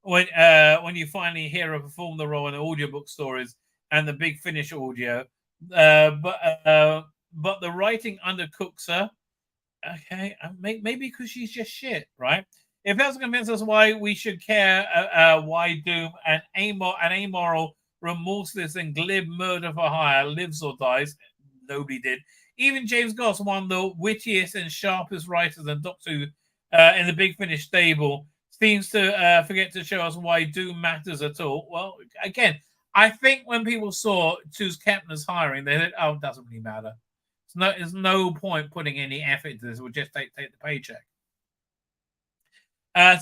when you finally hear her perform the role in the audiobook stories and the Big Finish audio. But the writing undercooks her. Okay, maybe because she's just shit, right? It fails to convince us why we should care why Doom, an amoral, remorseless, and glib murder for hire lives or dies. Nobody did. Even James Goss, one of the wittiest and sharpest writers in Doctor Who in the Big Finish stable, seems to forget to show us why Doom matters at all. Well, again, I think when people saw Suze Kempner's hiring, they said, oh, it doesn't really matter. There's no point putting any effort into this. We'll just take the paycheck.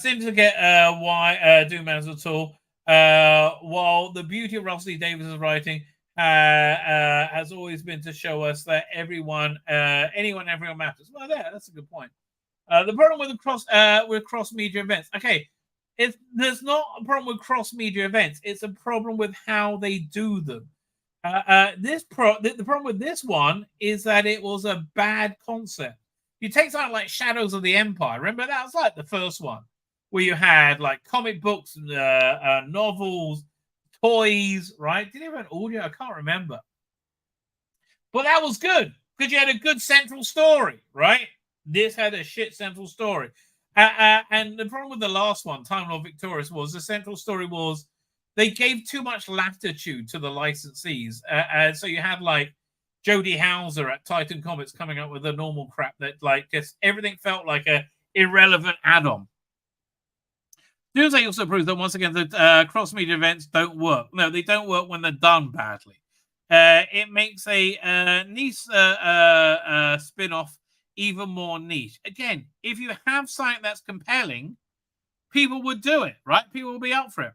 Seems to get why Doom matters at all. While the beauty of Russell Davies' writing has always been to show us that everyone matters. Well, that's a good point. The problem with cross media events. Okay, there's not a problem with cross media events. It's a problem with how they do them. The problem with this one is that it was a bad concept. You take something like Shadows of the Empire. Remember, that was like the first one where you had like comic books, novels, toys, right? Did you have an audio? I can't remember. But that was good because you had a good central story, right? This had a shit central story. And the problem with the last one, Time Lord Victorious, was the central story was they gave too much latitude to the licensees. So you had like Jodie Hauser at Titan Comics coming up with the normal crap that like just everything felt like a irrelevant add-on. Doomsday also proves that once again that cross-media events don't work. No, they don't work when they're done badly. It makes a niche spin-off even more niche. Again, if you have something that's compelling, people would do it, right? People will be up for it.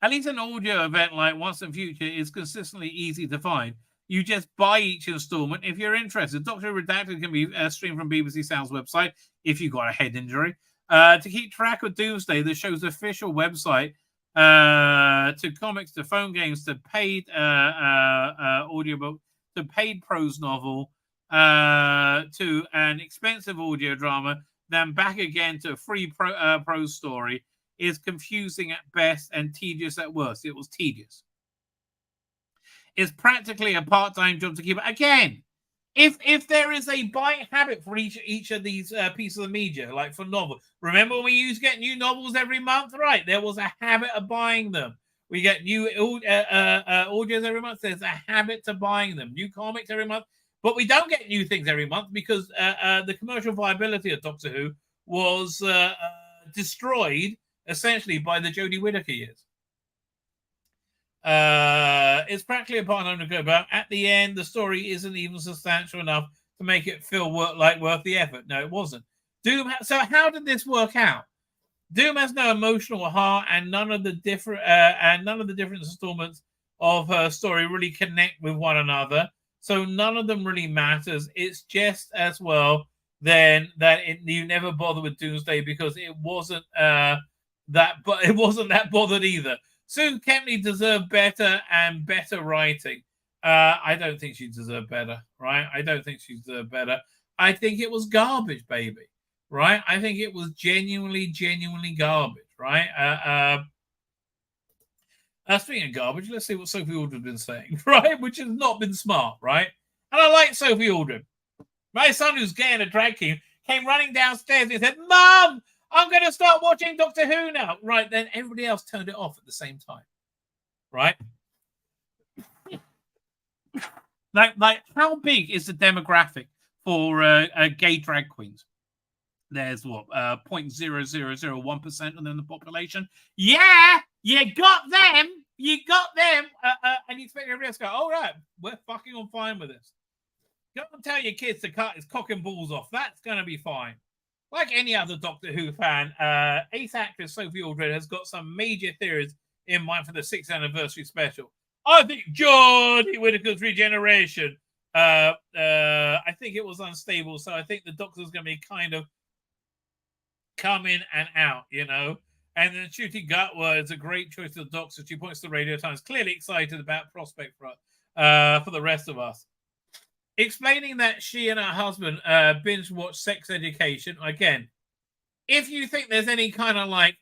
At least an audio event like Once in Future is consistently easy to find. You just buy each installment if you're interested. Doctor Who Redacted can be streamed from BBC Sound's website if you've got a head injury. To keep track of Doomsday, the show's official website, to comics, to phone games, to paid audiobook, to paid prose novel, to an expensive audio drama, then back again to a free prose story is confusing at best and tedious at worst. It was tedious. It's practically a part-time job to keep. Again, if there is a buying habit for each of these pieces of media, like for novels, remember when we used to get new novels every month, right? There was a habit of buying them. We get new audios every month. There's a habit to buying them. New comics every month. But we don't get new things every month because the commercial viability of Doctor Who was destroyed essentially by the Jodie Whittaker years. It's practically a part-time to go about. At the end, the story isn't even substantial enough to make it feel worth the effort. No, it wasn't. So how did this work out? Doom has no emotional heart, and none of the different installments of her story really connect with one another. So none of them really matters. It's just as well then that you never bother with Doomsday because it wasn't that bothered either. Sue Kempley deserved better and better writing. I don't think she deserved better, right? I don't think she deserved better. I think it was garbage, baby, right? I think it was genuinely garbage, right? Speaking of garbage, let's see what Sophie Aldrin's been saying, right? Which has not been smart, right? And I like Sophie Aldrin. My son, who's gay and a drag king, came running downstairs and said, "Mum, I'm going to start watching Doctor Who now." Right, then everybody else turned it off at the same time. Right? like how big is the demographic for gay drag queens? There's what, 0.0001% of them in the population. Yeah, you got them. And you expect everybody else to go, "All right, we're fucking on fine with this." Go and tell your kids to cut his cock and balls off. That's going to be fine. Like any other Doctor Who fan, ace actress Sophie Aldrin has got some major theories in mind for the 6th anniversary special. I think Jodie Whittaker's regeneration, I think it was unstable, so I think the Doctor's going to be kind of come in and out, you know. And then Ncuti Gatwa is a great choice of the Doctor. She points to Radio Times, clearly excited about prospect for the rest of us. Explaining that she and her husband binge watch Sex Education. Again, if you think there's any kind of like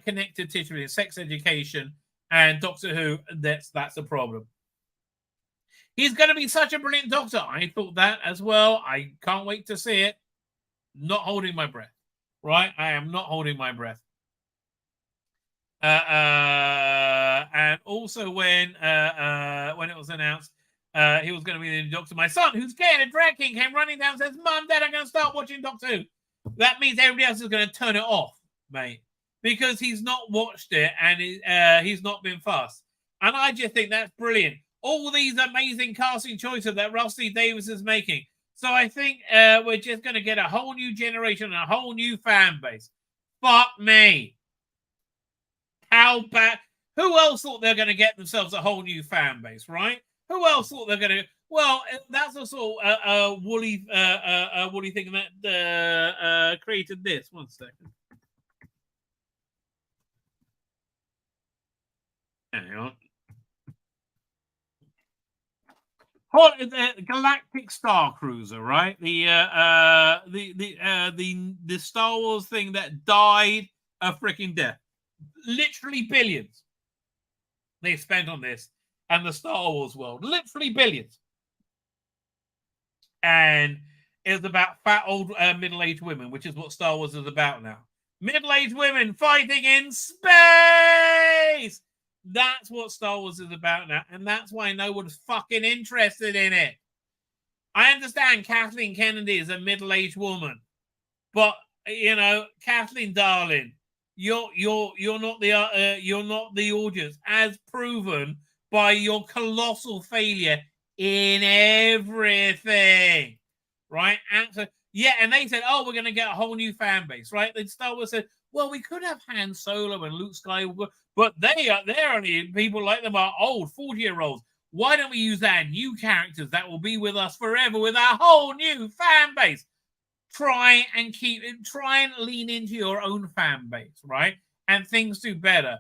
connected tissue between Sex Education and Doctor Who, that's a problem. He's going to be such a brilliant Doctor. I thought that as well. I can't wait to see it. Not holding my breath. Right? I am not holding my breath. And also when it was announced he was going to be the Doctor, my son, who's gay and a drag king, came running down and says, "Mum, Dad, I'm going to start watching Doctor Who." That means everybody else is going to turn it off, mate, because he's not watched it and he's not been fussed. And I just think that's brilliant. All these amazing casting choices that Rusty Davis is making. So I think we're just going to get a whole new generation and a whole new fan base. Fuck me. How bad? Who else thought they're going to get themselves a whole new fan base, right? Who else thought they're going to? Well, that's a sort of woolly thing that created this. 1 second. Hang on. The Galactic Star Cruiser, right? The Star Wars thing that died a freaking death. Literally billions they spent on this and the Star Wars world. Literally billions. And it's about fat old middle-aged women, which is what Star Wars is about now. Middle-aged women fighting in space. That's what Star Wars is about now, and that's why no one's fucking interested in it. I understand Kathleen Kennedy is a middle-aged woman, but you know, Kathleen, darling, you're not the audience, as proven by your colossal failure in everything, right? And they said, "Oh, we're going to get a whole new fan base," right? Then Star Wars said, "Well, we could have Han Solo and Luke Skywalker, but they're only people like them are old 40-year-olds. Why don't we use our new characters that will be with us forever with our whole new fan base?" Try and lean into your own fan base, right? And things do better.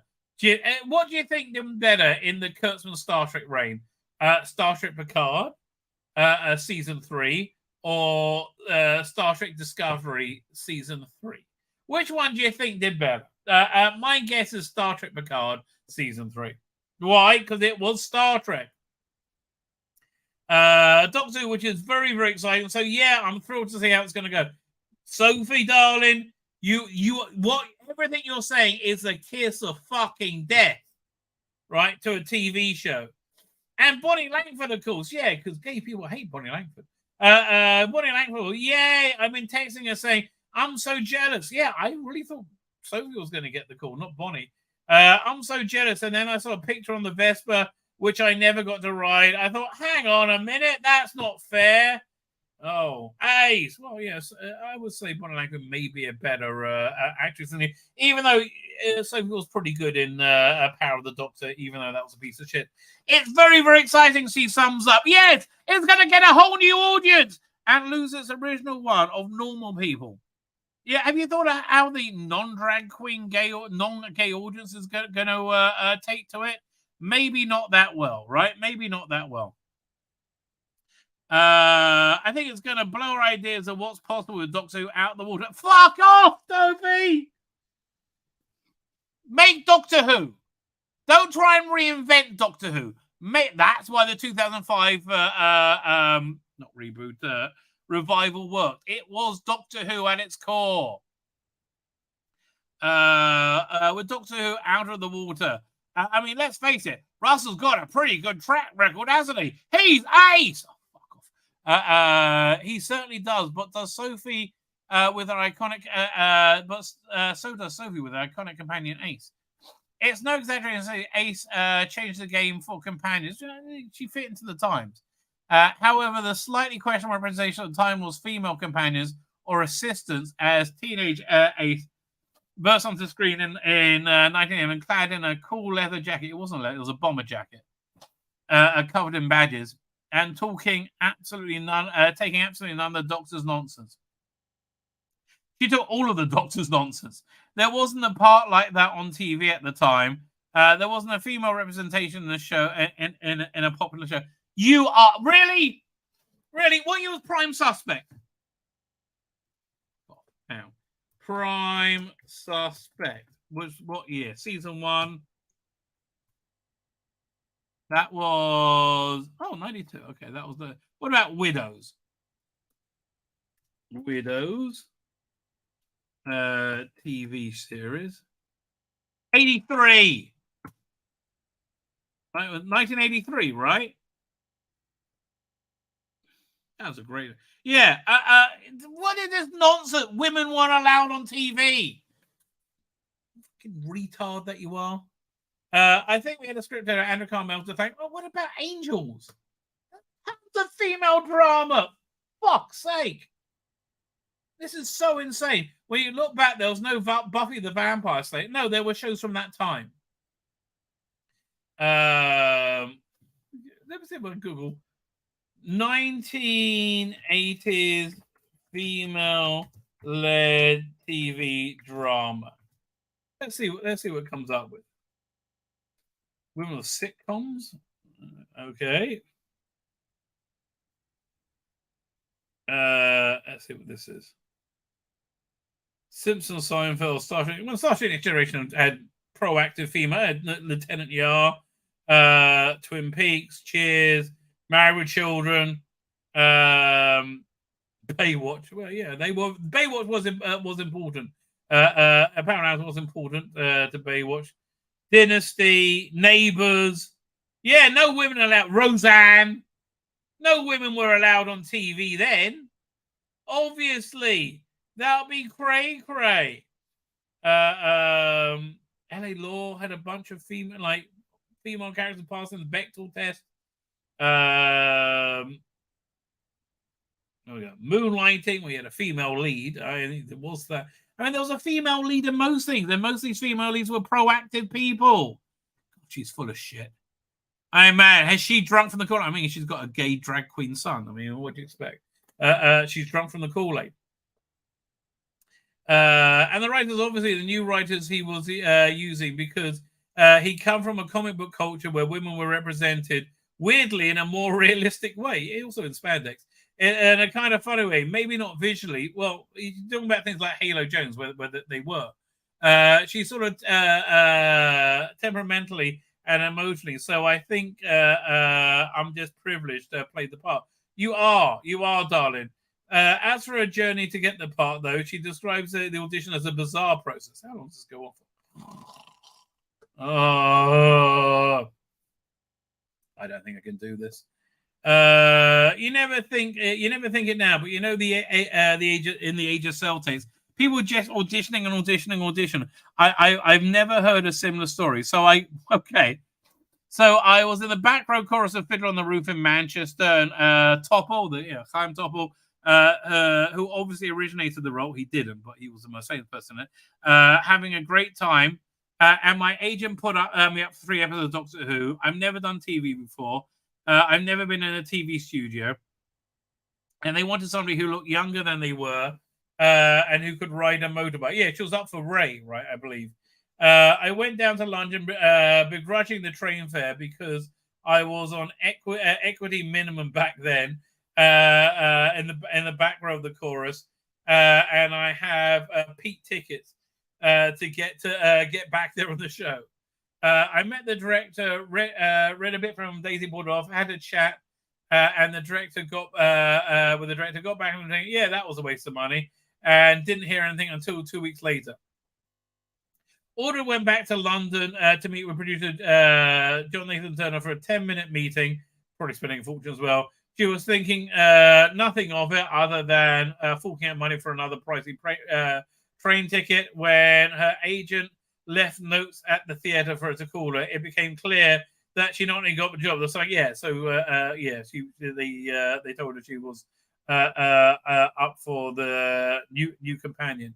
What do you think did better in the Kurtzman Star Trek reign? Star Trek Picard, season 3, or Star Trek Discovery Season 3? Which one do you think did better? My guess is Star Trek Picard Season 3. Why? Because it was Star Trek. Doctor Who, which is very, very exciting. So, yeah, I'm thrilled to see how it's going to go. Sophie, darling, everything you're saying is a kiss of fucking death, right, to a TV show. And Bonnie Langford, of course, yeah, because gay people hate Bonnie Langford. Bonnie Langford, yeah, I've been texting her saying, I'm so jealous. Yeah, I really thought Sophie was going to get the call, not Bonnie. I'm so jealous. And then I saw a picture on the Vespa, which I never got to ride. I thought, hang on a minute, that's not fair. Oh, Ace. Well, yes, I would say Bonnie Langford may be a better actress than you, even though Sophie was pretty good in Power of the Doctor, even though that was a piece of shit. It's very, very exciting. She sums up. Yes, it's going to get a whole new audience and lose its original one of normal people. Yeah, have you thought of how the non-drag queen gay or non-gay audience is going to take to it? Maybe not that well, right? Maybe not that well. I think it's going to blow our ideas of what's possible with Doctor Who out the water. Fuck off, Toby! Make Doctor Who. Don't try and reinvent Doctor Who. That's why the 2005 not reboot revival worked. It was Doctor Who at its core. With Doctor Who out of the water. I mean, let's face it. Russell's got a pretty good track record, hasn't he? He's ace. Oh, fuck off. He certainly does. But does Sophie with her iconic? So does Sophie with her iconic companion Ace. It's no exaggeration to say Ace changed the game for companions. She fit into the times. However, the slightly questionable representation at the time was female companions or assistants, as teenage Ace burst onto the screen in 1911 clad in a cool leather jacket. It wasn't leather, it was a bomber jacket, covered in badges, and taking absolutely none of the Doctor's nonsense. She took all of the Doctor's nonsense. There wasn't a part like that on TV at the time. There wasn't a female representation in the show, in a popular show. You are really? What you was Prime Suspect? Now, Prime Suspect was what year? Season 1. That was 92. Okay, that was the. What about Widows? TV series. 83. 1983, right? That was a great. Yeah. What is this nonsense? Women weren't allowed on TV. Fucking retard that you are. I think we had a script editor, Andrew Carmel, to thank. Oh, what about Angels? The female drama. Fuck's sake. This is so insane. When you look back, there was no Buffy the Vampire Slayer. No, there were shows from that time. Let me see about Google. 1980s female-led TV drama. Let's see what it comes up with. Women with sitcoms. Okay. Let's see what this is. Simpsons, Seinfeld, Star Trek. Well, Star Trek Next Generation had proactive female. Had Lieutenant Yar, Twin Peaks, Cheers, Married with Children, Baywatch. Well, yeah, they were. Baywatch was important. Apparently, was important to Baywatch. Dynasty, Neighbours. Yeah, no women allowed. Roseanne. No women were allowed on TV then. Obviously, that'll be cray-cray. L.A. Law had a bunch of female characters passing the Bechdel test. Moonlighting, we had a female lead. I think there was that. I mean, there was a female lead in most things, and most of these female leads were proactive people. God, she's full of shit. I mean, man, has she drunk from the Kool-Aid? I mean, she's got a gay drag queen son. I mean, what do you expect? She's drunk from the Kool-Aid. And the writers, obviously, the new writers he was using, because he come from a comic book culture where women were represented weirdly in a more realistic way. Also in spandex. in a kind of funny way. Maybe not visually. Well, you're talking about things like Halo Jones, where they were. She's sort of temperamentally and emotionally. So I think I'm just privileged to play the part. You are, darling. As for her journey to get the part, though, she describes the audition as a bizarre process. How long does this go on for? Oh, I don't think I can do this. You never think it now, but you know the age of cell tapes. People just auditioning. I've never heard a similar story. So I was in the back row chorus of Fiddler on the Roof in Manchester, and Topol, Chaim Topol, who obviously originated the role. He didn't, but he was the most famous person in it. Having a great time, and my agent put me up for 3 episodes of Doctor Who. I've never done TV before. I've never been in a TV studio, and they wanted somebody who looked younger than they were, and who could ride a motorbike. Yeah, she was up for Ray, right? I believe. I went down to London, begrudging the train fare because I was on equity minimum back then, in the back row of the chorus, and I have peak tickets to get back there on the show. I met the director, read a bit from Daisy Bordoff, had a chat, and the director got back and saying, yeah, that was a waste of money, and didn't hear anything until 2 weeks later. Audrey went back to London to meet with producer John Nathan Turner for a 10-minute meeting, probably spending a fortune as well. She was thinking nothing of it other than forking out money for another pricey train ticket. When her agent left notes at the theatre for her to call her, it became clear that she not only got the job. It's like, they told her she was up for the new companion.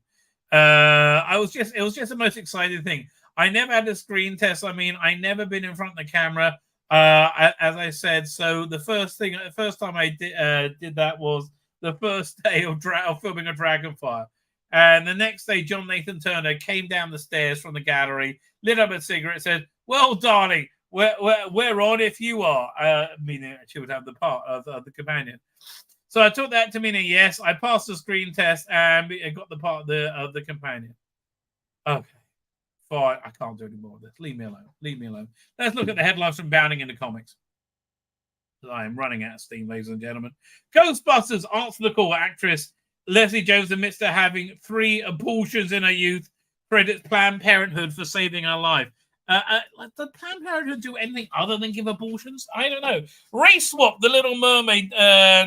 It was just the most exciting thing. I never had a screen test. I mean, I never been in front of the camera. As I said, so the first time I did that was the first day of filming a Dragonfire. And the next day, John Nathan Turner came down the stairs from the gallery, lit up a cigarette, said, well, darling, we're on if you are. Meaning she would have the part of the companion. So I took that to mean yes. I passed the screen test and got the part of the companion. Okay. Fine. I can't do any more of this. Leave me alone. Let's look at the headlines from Bounding into Comics. I am running out of steam, ladies and gentlemen. Ghostbusters answer the call. Actress Leslie Jones admits to having 3 abortions in her youth, credits Planned Parenthood for saving her life. Did Planned Parenthood do anything other than give abortions? I don't know. Race Swap, The Little Mermaid,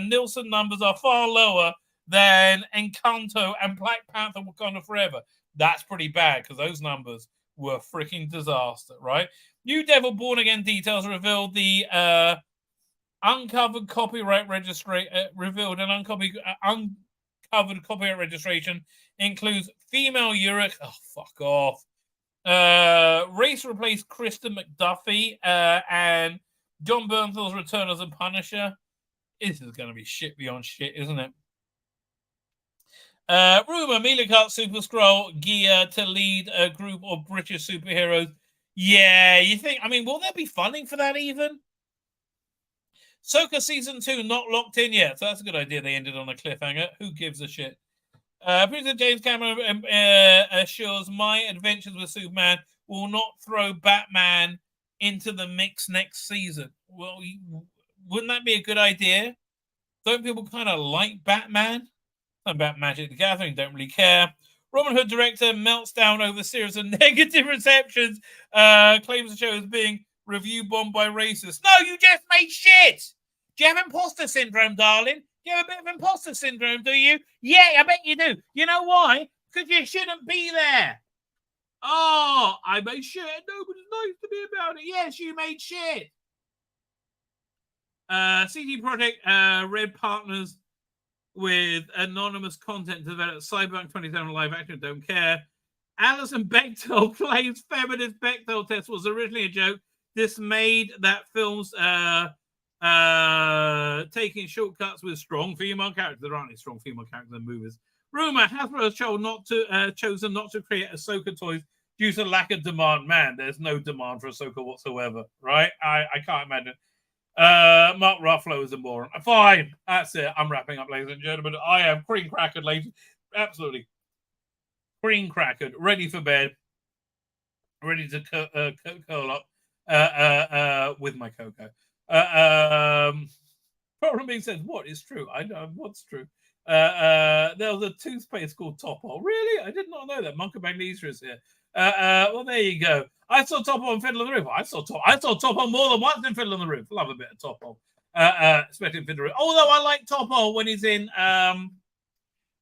Nielsen numbers are far lower than Encanto and Black Panther Wakanda Forever. That's pretty bad because those numbers were freaking disaster, right? New Devil Born Again details revealed the uncovered copyright uncovered copyright registration includes female Urich. Oh, fuck off. Race replaced Kristen McDuffie and John Bernthal's return as a Punisher. This is going to be shit beyond shit, isn't it? Rumor, Amelia Clark Super Skrull gear to lead a group of British superheroes. Yeah, you think, I mean, will there be funding for that even? Soka Season 2 not locked in yet, so that's a good idea. They ended on a cliffhanger. Who gives a shit? Producer James Cameron assures My Adventures with Superman will not throw Batman into the mix next season. Well, wouldn't that be a good idea? Don't people kind of like Batman? Something about Magic the Gathering, don't really care. Robin Hood director melts down over series of negative receptions, claims the show is being review bombed by racists. No, you just made shit! Do you have imposter syndrome, darling? Do you have a bit of imposter syndrome, do you? Yeah, I bet you do. You know why? Because you shouldn't be there. Oh, I made shit. Nobody's nice to me about it. Yes, you made shit. CD Projekt Red partners with anonymous content to develop Cyberpunk 27 live action. Don't care. Alison Bechdel claims feminist Bechdel test was originally a joke. This made that film's taking shortcuts with strong female characters. There aren't any strong female characters in movies. Rumor, Hasbro has chosen not to create Ahsoka toys due to lack of demand. Man, there's no demand for Ahsoka whatsoever, right? I can't imagine. Mark Ruffalo is a moron. Fine. That's it. I'm wrapping up, ladies and gentlemen. I am cream crackered, ladies. Absolutely. Cream crackered. Ready for bed. Ready to curl up with my cocoa. Problem being said, what is true? I know what's true. There was a toothpaste called Top Hole. Really? I did not know that. Monk of Magnesia is here. Well, there you go. I saw Top Hole in Fiddle on the Roof. I saw Top Hole more than once in Fiddle on the Roof. Love a bit of Top Hole. Especially in Fiddle on the Roof. Although I like Top Hole when he's in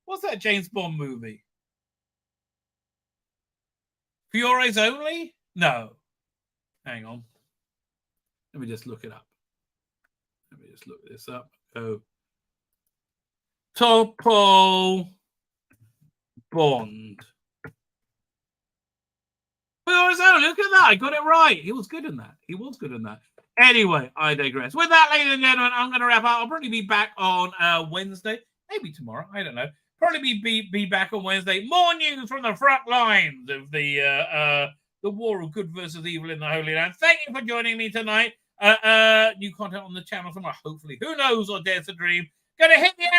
what's that James Bond movie? Fiore's Only? No. Hang on. Let me just look it up. Let me just look this up. Oh. Topo Bond. Fiore's Only. Look at that. I got it right. He was good in that. He was good in that. Anyway, I digress. With that, ladies and gentlemen, I'm going to wrap up. I'll probably be back on Wednesday. Maybe tomorrow. I don't know. Probably be back on Wednesday. More news from the front lines of the war of good versus evil in the Holy Land. Thank you for joining me tonight. New content on the channel tomorrow, hopefully. Who knows or dares to dream? Gonna hit the